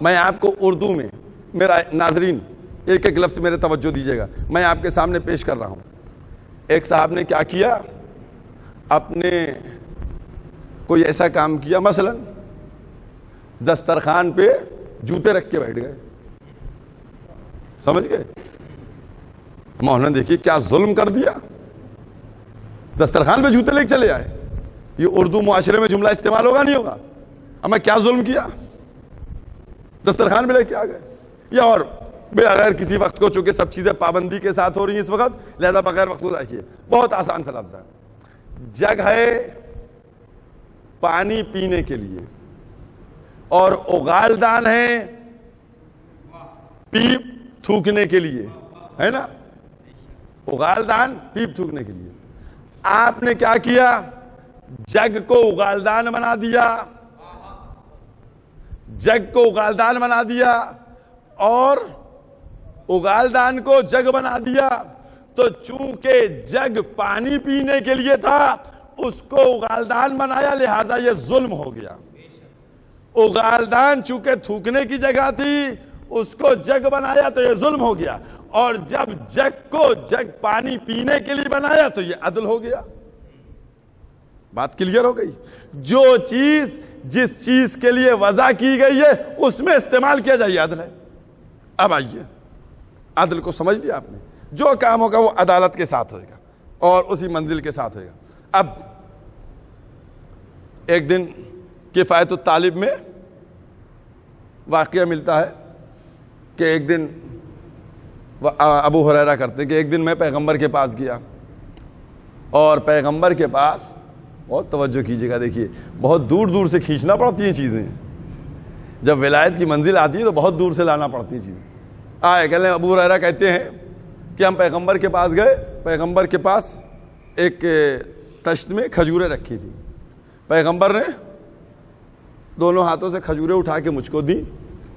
Speaker 1: میں آپ کو اردو میں, میرا ناظرین ایک ایک لفظ میرے توجہ دیجیے گا, میں آپ کے سامنے پیش کر رہا ہوں. ایک صاحب نے کیا کیا, اپنے کوئی ایسا کام کیا, مثلا دسترخوان پہ جوتے رکھ کے بیٹھ گئے, سمجھ گئے؟ مولانا دیکھیے کیا ظلم کر دیا, دسترخوان پہ جوتے لے کے چلے آئے. یہ اردو معاشرے میں جملہ استعمال ہوگا نہیں ہوگا؟ اب میں کیا ظلم کیا, دسترخوان پہ لے کے آ گئے. یا اور بغیر کسی وقت کو, چونکہ سب چیزیں پابندی کے ساتھ ہو رہی ہیں اس وقت, لہذا بغیر وقت کو ضائع کیے. بہت آسان سا لفظ ہے. جگ ہے پانی پینے کے لیے, اور اگالدان ہے پیپ تھوکنے کے لیے, ہے نا, اگالدان پیپ تھوکنے کے لیے. آپ نے کیا کیا, جگ کو اگالدان بنا دیا, جگ کو اگالدان بنا دیا, اور اگالدان کو جگ بنا دیا. تو چونکہ جگ پانی پینے کے لیے تھا اس کو اگالدان بنایا, لہذا یہ ظلم ہو گیا. اگالدان چونکہ تھوکنے کی جگہ تھی اس کو جگ بنایا تو یہ ظلم ہو گیا, اور جب جگ کو جگ پانی پینے کے لیے بنایا تو یہ عدل ہو گیا. بات کلیئر ہو گئی؟ جو چیز جس چیز کے لیے وضع کی گئی ہے اس میں استعمال کیا جائے عدل ہے. اب آئیے, عدل کو سمجھ لیا آپ نے, جو کام ہوگا وہ عدالت کے ساتھ ہوئے گا اور اسی منزل کے ساتھ ہوئے گا. اب ایک دن کفایت الطالب میں واقعہ ملتا ہے کہ ایک دن ابو ہریرہ کرتے ہیں کہ ایک دن میں پیغمبر کے پاس گیا, اور پیغمبر کے پاس, بہت توجہ کیجیے گا, دیکھیے بہت دور دور سے کھینچنا پڑتی ہیں چیزیں, جب ولایت کی منزل آتی ہے تو بہت دور سے لانا پڑتی ہیں چیزیں. کہنے ابو ہریرہ کہتے ہیں کہ ہم پیغمبر کے پاس گئے, پیغمبر کے پاس ایک تشت میں کھجوریں رکھی تھی, پیغمبر نے دونوں ہاتھوں سے کھجوریں اٹھا کے مجھ کو دی,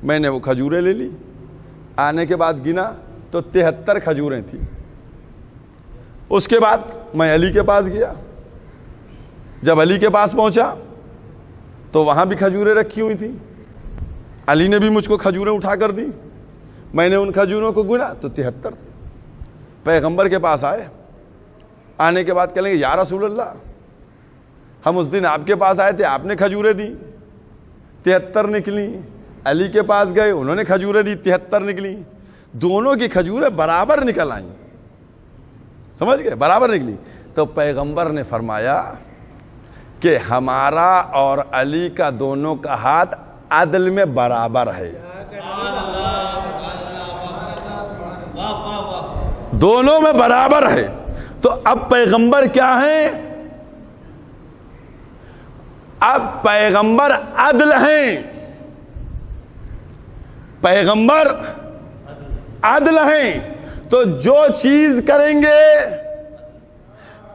Speaker 1: میں نے وہ کھجوریں لے لی. آنے کے بعد گنا تو 73 کھجوریں تھیں. اس کے بعد میں علی کے پاس گیا, جب علی کے پاس پہنچا تو وہاں بھی کھجوریں رکھی ہوئی تھیں, علی نے بھی مجھ کو کھجوریں اٹھا کر دی, میں نے ان کھجوروں کو گنا تو 73 تھے. پیغمبر کے پاس آئے, آنے کے بعد کہیں گے یا رسول اللہ, ہم اس دن آپ کے پاس آئے تھے, آپ نے کھجوریں دی 73 نکلی, علی کے پاس گئے انہوں نے کھجوریں دی 73 نکلی, دونوں کی کھجوریں برابر نکل آئیں, سمجھ گئے, برابر نکلی. تو پیغمبر نے فرمایا کہ ہمارا اور علی کا دونوں کا ہاتھ عدل میں برابر ہے, دونوں میں برابر ہے. تو اب پیغمبر کیا ہیں, اب پیغمبر عدل ہیں, پیغمبر عدل ہیں. تو جو چیز کریں گے,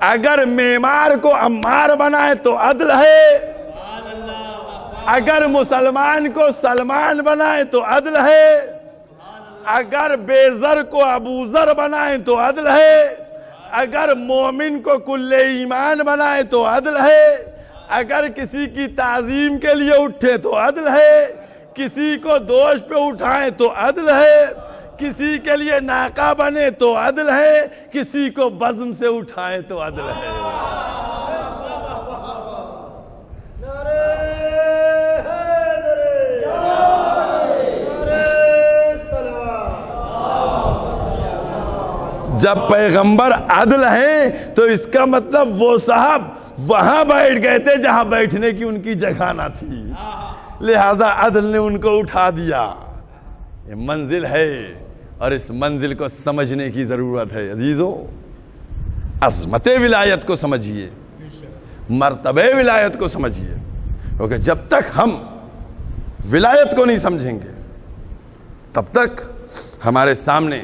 Speaker 1: اگر معمار کو عمار بنائے تو عدل ہے, اگر مسلمان کو سلمان بنائے تو عدل ہے, اگر بے زر کو ابو ذر بنائے تو عدل ہے, اگر مومن کو کل ایمان بنائے تو عدل ہے, اگر کسی کی تعظیم کے لیے اٹھے تو عدل ہے, کسی کو دوش پہ اٹھائیں تو عدل ہے, کسی کے لیے ناکا بنے تو عدل ہے, کسی کو بزم سے اٹھائیں تو عدل ہے. جب پیغمبر عدل ہیں تو اس کا مطلب وہ صاحب وہاں بیٹھ گئے تھے جہاں بیٹھنے کی ان کی جگہ نہ تھی, لہذا عدل نے ان کو اٹھا دیا. یہ منزل ہے اور اس منزل کو سمجھنے کی ضرورت ہے. عزیزوں, عظمت ولایت کو سمجھیے, مرتبہ ولایت کو سمجھیے, کیونکہ جب تک ہم ولایت کو نہیں سمجھیں گے تب تک ہمارے سامنے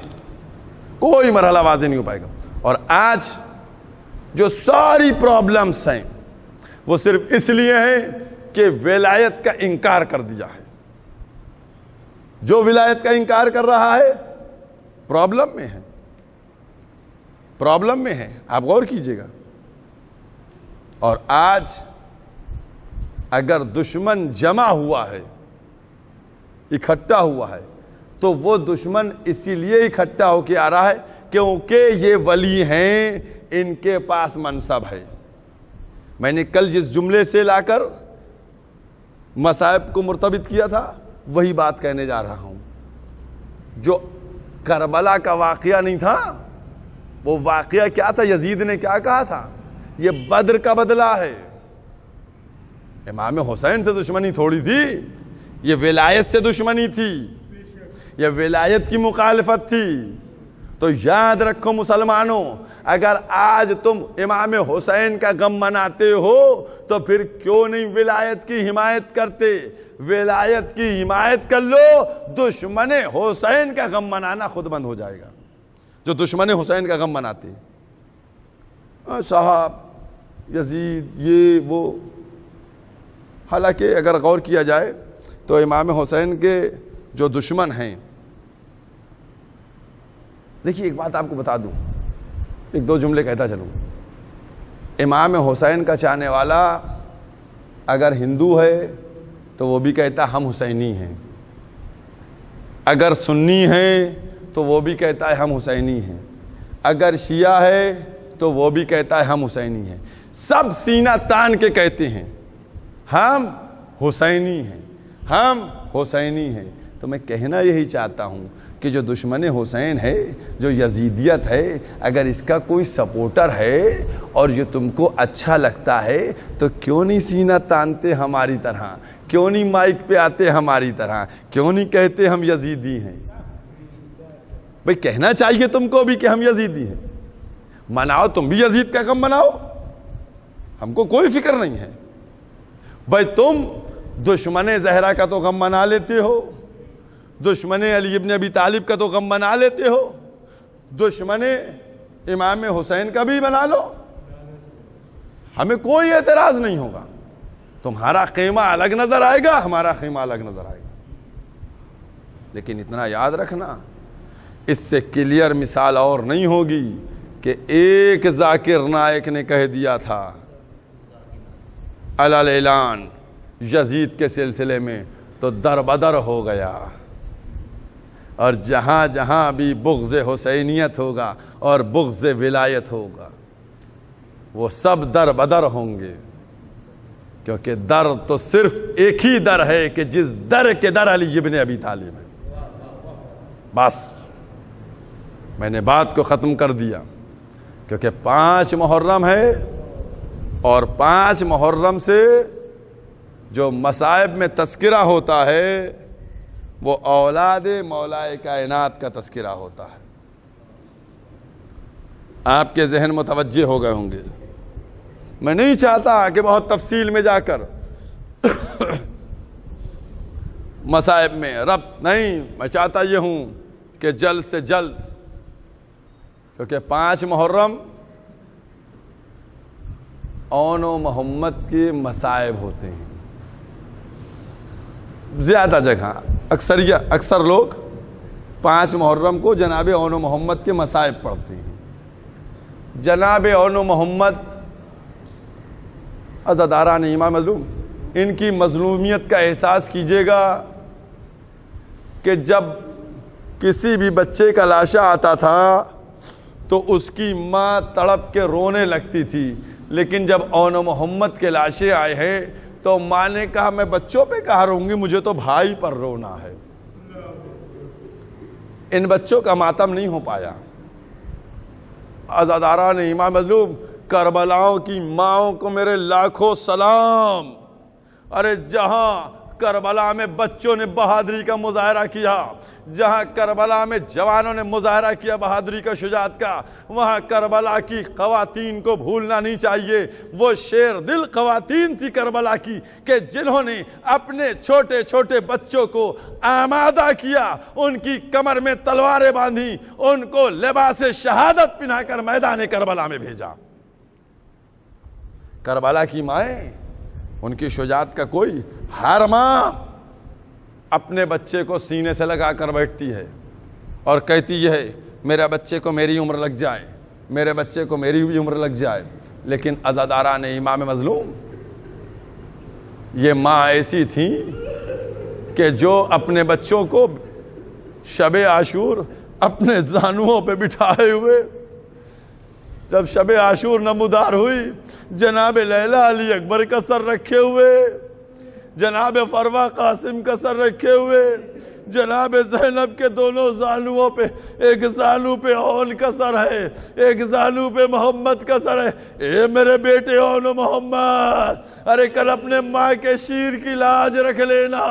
Speaker 1: کوئی مرحلہ واضح نہیں ہو پائے گا. اور آج جو ساری پرابلمس ہیں وہ صرف اس لیے ہیں کہ ولایت کا انکار کر دیا ہے. جو ولایت کا انکار کر رہا ہے پرابلم میں ہے, پرابلم میں ہے. آپ غور کیجئے گا. اور آج اگر دشمن جمع ہوا ہے, اکٹھا ہوا ہے, تو وہ دشمن اسی لیے اکٹھا ہو کے آ رہا ہے کیونکہ یہ ولی ہیں, ان کے پاس منصب ہے. میں نے کل جس جملے سے لا کر مصائب کو مرتبط کیا تھا وہی بات کہنے جا رہا ہوں. جو کربلا کا واقعہ نہیں تھا, وہ واقعہ کیا تھا؟ یزید نے کیا کہا تھا؟ یہ بدر کا بدلہ ہے. امام حسین سے دشمنی تھوڑی تھی, یہ ولایت سے دشمنی تھی, یہ ولایت کی مخالفت تھی. تو یاد رکھو مسلمانوں, اگر آج تم امام حسین کا غم مناتے ہو تو پھر کیوں نہیں ولایت کی حمایت کرتے؟ ولایت کی حمایت کر لو, دشمن حسین کا غم منانا خود بند ہو جائے گا. جو دشمن حسین کا غم مناتے صاحب یزید یہ وہ, حالانکہ اگر غور کیا جائے تو امام حسین کے جو دشمن ہیں, دیکھیے ایک بات آپ کو بتا دوں, ایک دو جملے کہتا چلوں. امام حسین کا چاہنے والا اگر ہندو ہے تو وہ بھی کہتا ہم حسینی ہیں, اگر سنی ہے تو وہ بھی کہتا ہے ہم حسینی ہیں, اگر شیعہ ہے تو وہ بھی کہتا ہے ہم حسینی ہیں. سب سینہ تان کے کہتے ہیں ہم حسینی ہیں, ہم حسینی ہیں. تو میں کہنا یہی چاہتا ہوں کہ جو دشمن حسین ہے, جو یزیدیت ہے, اگر اس کا کوئی سپورٹر ہے اور یہ تم کو اچھا لگتا ہے تو کیوں نہیں سینہ تانتے ہماری طرح, کیوں نہیں مائک پہ آتے ہماری طرح, کیوں نہیں کہتے ہم یزیدی ہیں؟ بھئی کہنا چاہیے تم کو بھی کہ ہم یزیدی ہیں. مناؤ, تم بھی یزید کا غم مناؤ, ہم کو کوئی فکر نہیں ہے. بھئی تم دشمن زہرا کا تو غم منا لیتے ہو, دشمن علی ابن ابی طالب کا تو غم منا لیتے ہو, دشمن امام حسین کا بھی بنا لو, ہمیں کوئی اعتراض نہیں ہوگا. تمہارا خیمہ الگ نظر آئے گا, ہمارا خیمہ الگ نظر آئے گا. لیکن اتنا یاد رکھنا, اس سے کلیئر مثال اور نہیں ہوگی کہ ایک ذاکر نائک نے کہہ دیا تھا اعلان یزید کے سلسلے میں تو در بدر ہو گیا, اور جہاں جہاں بھی بغض حسینیت ہوگا اور بغض ولایت ہوگا وہ سب در بدر ہوں گے, کیونکہ در تو صرف ایک ہی در ہے کہ جس در کے در علی ابن ابی طالب ہے. بس میں نے بات کو ختم کر دیا, کیونکہ 5 محرم ہے اور 5 محرم سے جو مصائب میں تذکرہ ہوتا ہے وہ اولاد مولائے کائنات کا تذکرہ ہوتا ہے. آپ کے ذہن متوجہ ہو گئے ہوں گے. میں نہیں چاہتا کہ بہت تفصیل میں جا کر مصائب میں ربط نہیں, میں چاہتا یہ ہوں کہ جلد سے جلد, کیونکہ 5 محرم اون و محمد کے مصائب ہوتے ہیں. زیادہ جگہ اکثر لوگ 5 محرم کو جناب اون و محمد کے مصائب پڑھتے ہیں. جناب اون و محمد عزاداران ایمان مظلوم, ان کی مظلومیت کا احساس کیجیے گا کہ جب کسی بھی بچے کا لاشا آتا تھا تو اس کی ماں تڑپ کے رونے لگتی تھی, لیکن جب اون و محمد کے لاشے آئے ہیں تو ماں نے کہا میں بچوں پہ کہاں رہوں گی, مجھے تو بھائی پر رونا ہے. ان بچوں کا ماتم نہیں ہو پایا. عزاداران ایمان مظلوم, کربلاؤں کی ماؤں کو میرے لاکھوں سلام. ارے جہاں کربلا میں بچوں نے بہادری کا مظاہرہ کیا، جہاں کربلا میں جوانوں نے مظاہرہ کیا بہادری کا، شجاعت کا، وہاں کربلا کی خواتین کو بھولنا نہیں چاہیے۔ وہ شیر دل خواتین تھی کربلا کی کہ جنہوں نے اپنے چھوٹے چھوٹے بچوں کو آمادہ کیا، ان کی کمر میں تلواریں باندھی، ان کو لباس شہادت پہنا کر میدان کربلا میں بھیجا۔ کربلا کی مائیں، ان کی شجاعت کا کوئی، ہر ماں اپنے بچے کو سینے سے لگا کر بیٹھتی ہے اور کہتی ہے میرے بچے کو میری عمر لگ جائے، میرے بچے کو میری بھی عمر لگ جائے۔ لیکن عزاداران امام مظلوم، یہ ماں ایسی تھی کہ جو اپنے بچوں کو شب عاشور اپنے زانوؤں پہ بٹھائے ہوئے، جب شب عاشور نمودار ہوئی، جناب لیلا علی اکبر کا سر رکھے ہوئے، جناب فروا قاسم کا سر رکھے ہوئے، جناب زینب کے دونوں زانوؤں پہ، ایک زانو پہ اون کا سر ہے، ایک زانو پہ محمد کا سر ہے۔ اے میرے بیٹے اون و محمد، ارے کل اپنے ماں کے شیر کی لاج رکھ لینا۔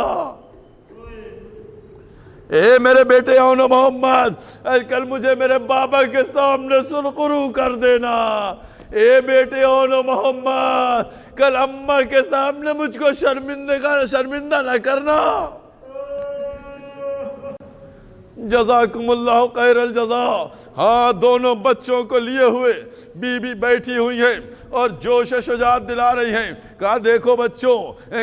Speaker 1: اے میرے بیٹے اون و محمد، کل مجھے میرے بابا کے سامنے سرخرو کر دینا۔ اے بیٹے اون و محمد، کل اماں کے سامنے مجھ کو شرمندہ نہ کرنا۔ جزاکم اللہ خیر الجزا۔ ہاں، دونوں بچوں کو لیے ہوئے بی بی بیٹھی ہوئی ہیں اور جوش و شجاعت دلا رہی ہیں۔ کہا دیکھو بچوں،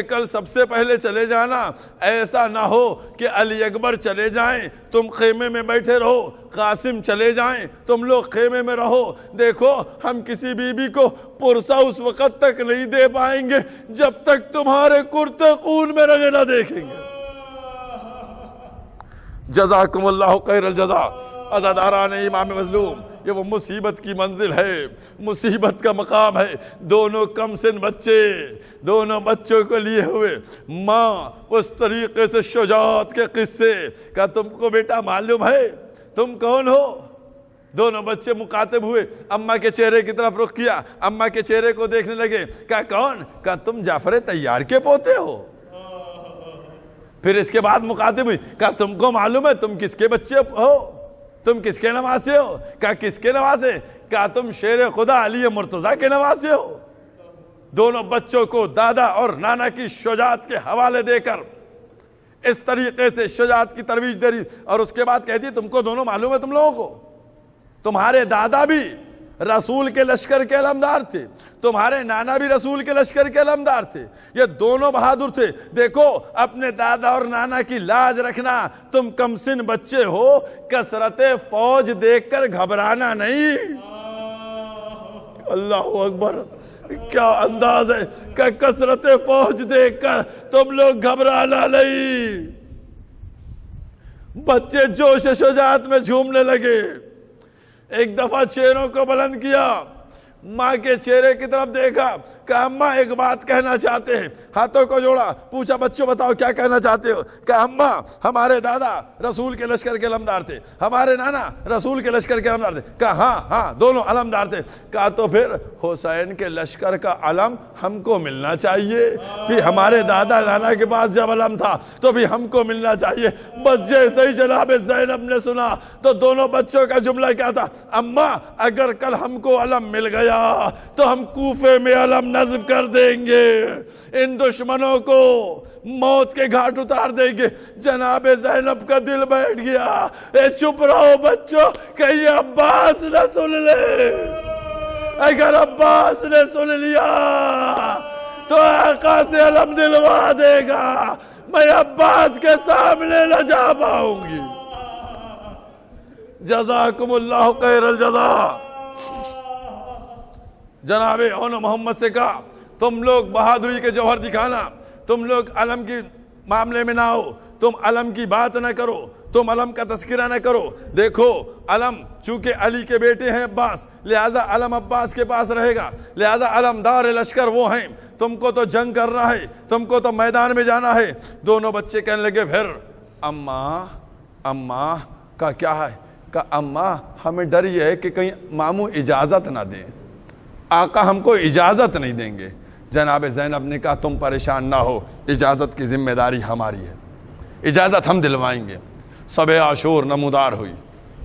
Speaker 1: کل سب سے پہلے چلے جانا، ایسا نہ ہو کہ علی اکبر چلے جائیں تم خیمے میں بیٹھے رہو، قاسم چلے جائیں تم لوگ خیمے میں رہو۔ دیکھو ہم کسی بی بی کو پرسہ اس وقت تک نہیں دے پائیں گے جب تک تمہارے کرتے خون میں رگے نہ دیکھیں گے۔ جزاکم اللہ خیر الجزا۔ عزاداران امام مظلوم، یہ وہ مصیبت کی منزل ہے، مصیبت کا مقام ہے۔ دونوں کم سن بچے، دونوں بچوں کو لیے ہوئے ماں اس طریقے سے شجاعت کے قصے کا تم کو بیٹا معلوم ہے تم کون ہو؟ دونوں بچے مخاطب ہوئے، اماں کے چہرے کی طرف رخ کیا، اماں کے چہرے کو دیکھنے لگے۔ کہا کون؟ کہا تم جعفر طیار کے پوتے ہو۔ پھر اس کے بعد مخاطب ہوئی، کہا تم کو معلوم ہے تم کس کے بچے ہو؟ تم کس کے نواسے ہو؟ کہا کس کے نواسے؟ کہا تم شیر خدا علی مرتضیٰ کے نواسے ہو۔ دونوں بچوں کو دادا اور نانا کی شجاعت کے حوالے دے کر اس طریقے سے شجاعت کی ترویج دے رہی، اور اس کے بعد کہتی تم کو دونوں معلوم ہے تم لوگوں کو تمہارے دادا بھی رسول کے لشکر کے علمدار تھے، تمہارے نانا بھی رسول کے لشکر کے علمدار تھے، یہ دونوں بہادر تھے۔ دیکھو اپنے دادا اور نانا کی لاج رکھنا، تم کم سن بچے ہو، کثرت فوج دیکھ کر گھبرانا نہیں۔ اللہ اکبر، کیا انداز ہے کہ کثرت فوج دیکھ کر تم لوگ گھبرانا نہیں۔ بچے جوش شجاعت میں جھومنے لگے۔ ایک دفعہ چہروں کو بلند کیا، ماں کے چہرے کی طرف دیکھا، کہا اماں ایک بات کہنا چاہتے ہیں۔ ہاتھوں کو جوڑا، پوچھا بچوں بتاؤ کیا کہنا چاہتے ہو؟ کہا اماں ہمارے دادا رسول کے لشکر کے علمدار تھے، ہمارے نانا رسول کے لشکر کے علمدار تھے۔ کہا ہاں دونوں علمدار تھے۔ کہا تو پھر حسین کے لشکر کا علم ہم کو ملنا چاہیے، بھی ہمارے دادا نانا کے پاس جب علم تھا تو بھی ہم کو ملنا چاہیے۔ بس جیسے ہی جناب زینب نے سنا تو دونوں بچوں کا جملہ کیا تھا؟ اماں اگر کل ہم کو علم مل گیا تو ہم کوفے میں علم نصب کر دیں گے، ان دشمنوں کو موت کے گھاٹ اتار دیں گے۔ جناب زینب کا دل بیٹھ گیا۔ اے چپ رہو بچوں، کہیں عباس نہ سن لے، اگر عباس نے سن لیا تو آقا سے علم دلوا دے گا، میں عباس کے سامنے نہ جا پاؤں گی۔ جزاکم اللہ خیر الجزا۔ جناب اون محمد سے کہا تم لوگ بہادری کے جوہر دکھانا، تم لوگ علم کی معاملے میں نہ ہو، تم علم کی بات نہ کرو، تم علم کا تذکرہ نہ کرو۔ دیکھو علم چونکہ علی کے بیٹے ہیں عباس، لہذا علم عباس کے پاس رہے گا، لہذا علمدار لشکر وہ ہیں، تم کو تو جنگ کرنا ہے، تم کو تو میدان میں جانا ہے۔ دونوں بچے کہنے لگے پھر اماں کا کیا ہے؟ کہ اماں ہمیں ڈر یہ ہے کہ کہیں ماموں اجازت نہ دیں، آقا ہم کو اجازت نہیں دیں گے۔ جناب زینب نے کہا تم پریشان نہ ہو، اجازت کی ذمہ داری ہماری ہے، اجازت ہم دلوائیں گے۔ صبح عاشور نمودار ہوئی،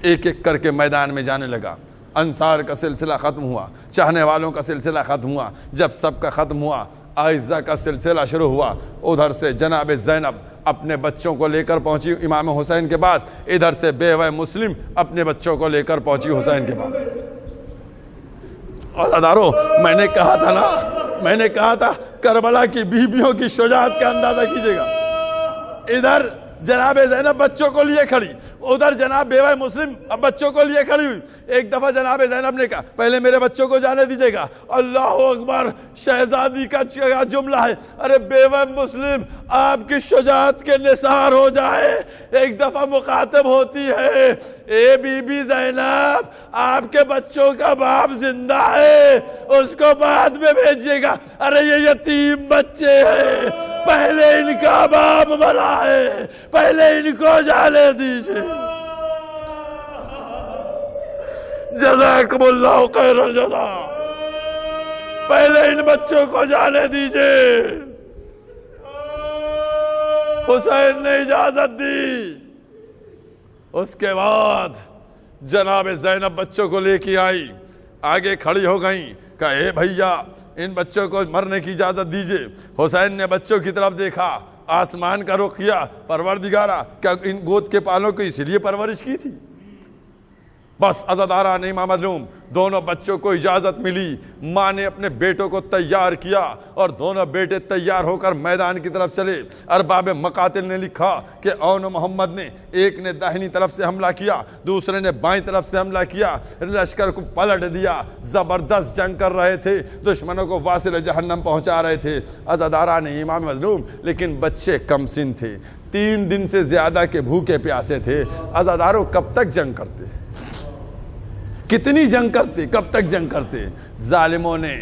Speaker 1: ایک ایک کر کے میدان میں جانے لگا۔ انصار کا سلسلہ ختم ہوا، چاہنے والوں کا سلسلہ ختم ہوا۔ جب سب کا ختم ہوا، اعزہ کا سلسلہ شروع ہوا۔ ادھر سے جناب زینب اپنے بچوں کو لے کر پہنچی امام حسین کے پاس، ادھر سے بیوہ مسلم اپنے بچوں کو لے کر پہنچی حسین کے پاس۔ اور ادارو، میں نے کہا تھا کربلا کی بیویوں کی شجاعت کا اندازہ کیجئے گا۔ ادھر جناب زینب بچوں کو لیے کھڑی، ادھر جناب بیوہ مسلم اب بچوں کو لیے کھڑی ہوئی۔ ایک دفعہ جناب زینب نے کہا پہلے میرے بچوں کو جانے دیجئے گا۔ اللہ اکبر، شہزادی کا جملہ ہے، ارے بیوہ مسلم آپ کی شجاعت کے نثار ہو جائے۔ ایک دفعہ مخاطب ہوتی ہے، اے بی بی زینب، آپ کے بچوں کا باپ زندہ ہے، اس کو بعد میں بھیجیے گا۔ ارے یہ یتیم بچے ہیں، پہلے ان کا باپ مرا ہے، پہلے ان کو جانے دیجئے۔ جزاکم اللہ خیر الجزا، پہلے ان بچوں کو جانے دیجئے۔ حسین نے اجازت دی۔ اس کے بعد جناب زینب بچوں کو لے کے آئی، آگے کھڑی ہو گئیں، کہا اے بھیا ان بچوں کو مرنے کی اجازت دیجئے۔ حسین نے بچوں کی طرف دیکھا، آسمان کا رخ کیا، پروردگارا کیا ان گود کے پالوں کو اسی لیے پرورش کی تھی؟ بس عزاداران امام مظلوم، دونوں بچوں کو اجازت ملی۔ ماں نے اپنے بیٹوں کو تیار کیا اور دونوں بیٹے تیار ہو کر میدان کی طرف چلے۔ ارباب مقاتل نے لکھا کہ اون محمد نے، ایک نے داہنی طرف سے حملہ کیا، دوسرے نے بائیں طرف سے حملہ کیا، لشکر کو پلٹ دیا۔ زبردست جنگ کر رہے تھے، دشمنوں کو واصل جہنم پہنچا رہے تھے عزاداران امام مظلوم، لیکن بچے کم سن تھے، 3 دن سے زیادہ کے بھوکے پیاسے تھے۔ عزاداروں کب تک جنگ کرتے؟ کتنی جنگ کرتے؟ کب تک جنگ کرتے؟ ظالموں نے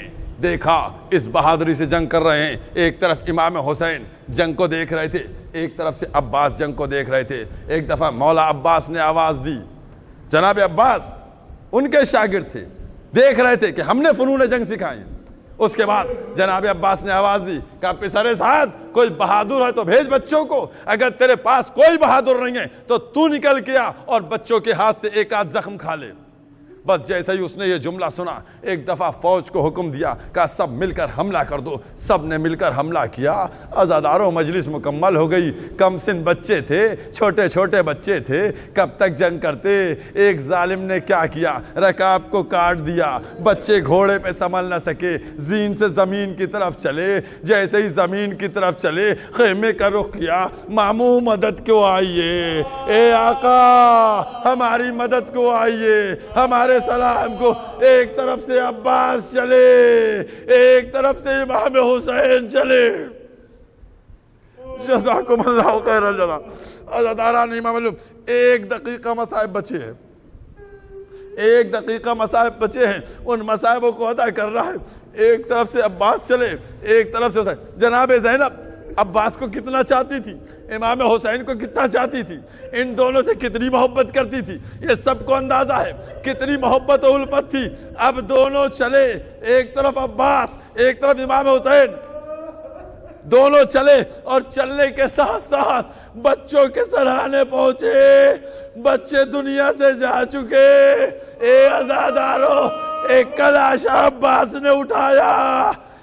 Speaker 1: دیکھا اس بہادری سے جنگ کر رہے ہیں، ایک طرف امام حسین جنگ کو دیکھ رہے تھے، ایک طرف سے عباس جنگ کو دیکھ رہے تھے۔ ایک دفعہ مولا عباس نے آواز دی، جناب عباس ان کے شاگرد تھے، دیکھ رہے تھے کہ ہم نے فنون جنگ سکھائے۔ اس کے بعد جناب عباس نے آواز دی، کہا پسر سعد کوئی بہادر ہے تو بھیج بچوں کو، اگر تیرے پاس کوئی بہادر نہیں ہے تو تو نکل کے آ اور بچوں کے ہاتھ سے ایک آدھ زخم کھا لے۔ بس جیسے ہی اس نے یہ جملہ سنا، ایک دفعہ فوج کو حکم دیا، کہا سب مل کر حملہ کر دو۔ سب نے مل کر حملہ کیا۔ عزاداروں مجلس مکمل ہو گئی۔ کم سن بچے تھے، چھوٹے چھوٹے بچے تھے، کب تک جنگ کرتے؟ ایک ظالم نے کیا کیا، رکاب کو کاٹ دیا، بچے گھوڑے پہ سنبھل نہ سکے، زین سے زمین کی طرف چلے۔ جیسے ہی زمین کی طرف چلے، خیمے کا رخ کیا، ماموں مدد کو آئیے، اے آقا ہماری مدد کو آئیے، ہمارے سلام کو۔ ایک طرف سے عباس چلے، ایک طرف سے امام حسین چلے۔ جزاکم اللہ خیر الجزا۔ عزاداران امام مظلوم، 1 دقیقہ مصائب بچے ہیں، 1 دقیقہ مصائب بچے ہیں، ان مصائبوں کو ادا کر رہا ہے۔ ایک طرف سے عباس چلے، ایک طرف سے حسین۔ جناب زینب عباس کو کتنا چاہتی تھی، امام حسین کو کتنا چاہتی تھی، ان دونوں سے کتنی محبت کرتی تھی، یہ سب کو اندازہ ہے، کتنی محبت و الفت تھی۔ اب دونوں چلے، ایک طرف عباس، ایک طرف امام حسین، دونوں چلے اور چلنے کے ساتھ ساتھ بچوں کے سرانے پہنچے۔ بچے دنیا سے جا چکے۔ اے عزادارو، ایک کلاشا عباس نے اٹھایا،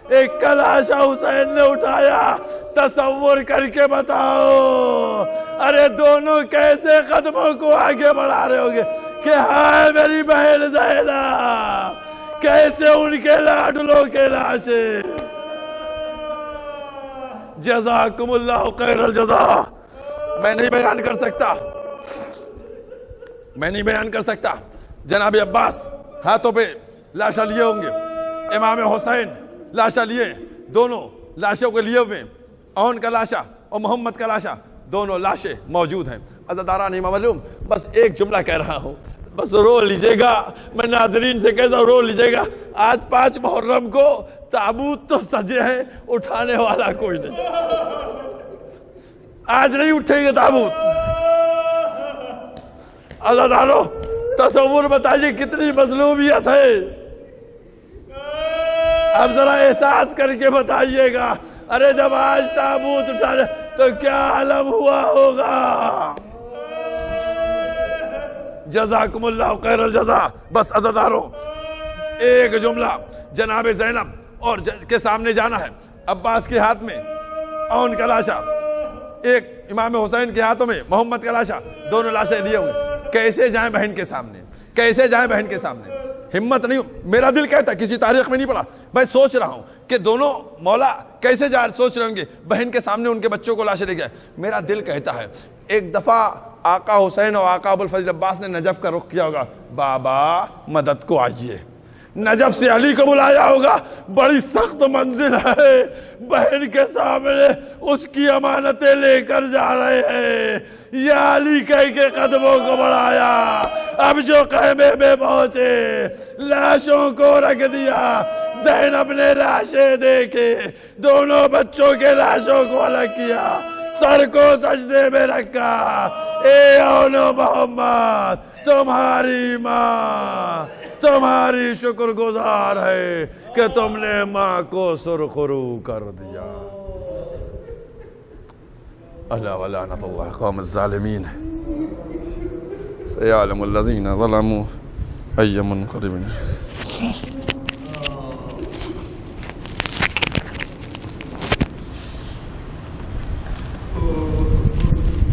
Speaker 1: ایک کلاشا حسین نے اٹھایا۔ تصور کر کے بتاؤ، ارے دونوں کیسے قدموں کو آگے بڑھا رہے ہوگے کہ ہائے میری بہن زینب، کیسے ان کے لاڈلوں کے لاشیں۔ جزاکم اللہ خیر الجزا۔ میں نہیں بیان کر سکتا۔ جناب عباس ہاتھوں پہ لاشا لیے ہوں گے، امام حسین لاشا لیے، دونوں لاشوں کو لیے ہوئے، اون کا لاشا اور محمد کا لاشا، دونوں لاشیں موجود ہیں۔ عزاداران امام مظلوم، بس ایک جملہ کہہ رہا ہوں، بس رو لیجئے گا، میں ناظرین سے کہتا ہوں رو لیجئے گا۔ آج 5 محرم کو تابوت تو سجے ہیں، اٹھانے والا کوئی نہیں، آج نہیں اٹھیں گے تابوت۔ عزاداروں تصور بتائیے کتنی مظلومیت ہے۔ اب ذرا احساس کر کے بتائیے گا، ارے جب آج تابوت اٹھا تو کیا عالم ہوا ہوگا؟ جزاکم اللہ خیر الجزا۔ بس عزادارو، ایک جملہ، جناب زینب اور کے سامنے جانا ہے، عباس کے ہاتھ میں اون کا لاشا، ایک امام حسین کے ہاتھوں میں محمد کا لاشا، دونوں لاشیں لیے ہوئے، کیسے جائیں بہن کے سامنے، کیسے جائیں بہن کے سامنے؟ ہمت نہیں، میرا دل کہتا ہے، کسی تاریخ میں نہیں پڑھا، میں سوچ رہا ہوں کہ دونوں مولا کیسے جا سوچ رہے ہوں گے بہن کے سامنے ان کے بچوں کو لاشیں لے گئے۔ میرا دل کہتا ہے ایک دفعہ آقا حسین اور آقا ابوالفضل عباس نے نجف کا رخ کیا ہوگا، بابا مدد کو آئیے، نجف سے علی کو بلایا ہوگا، بڑی سخت منزل ہے، بہن کے سامنے اس کی امانتیں لے کر جا رہے ہیں، یا علی کہہ کے قدموں کو بڑھایا، اب جو خیمے میں پہنچے لاشوں کو رکھ دیا، زینب نے لاشیں دیکھے، دونوں بچوں کے لاشوں کو الگ کیا، سر کو سجدے میں رکھا، اے اولو محمد تمہاری ماں تمہاری شکر گزار ہے کہ تم نے ماں کو سرخرو کر دیا۔ اللہ ولعنت اللہ قوم الظالمین، سیعلم الذین ظلموا ای منقلب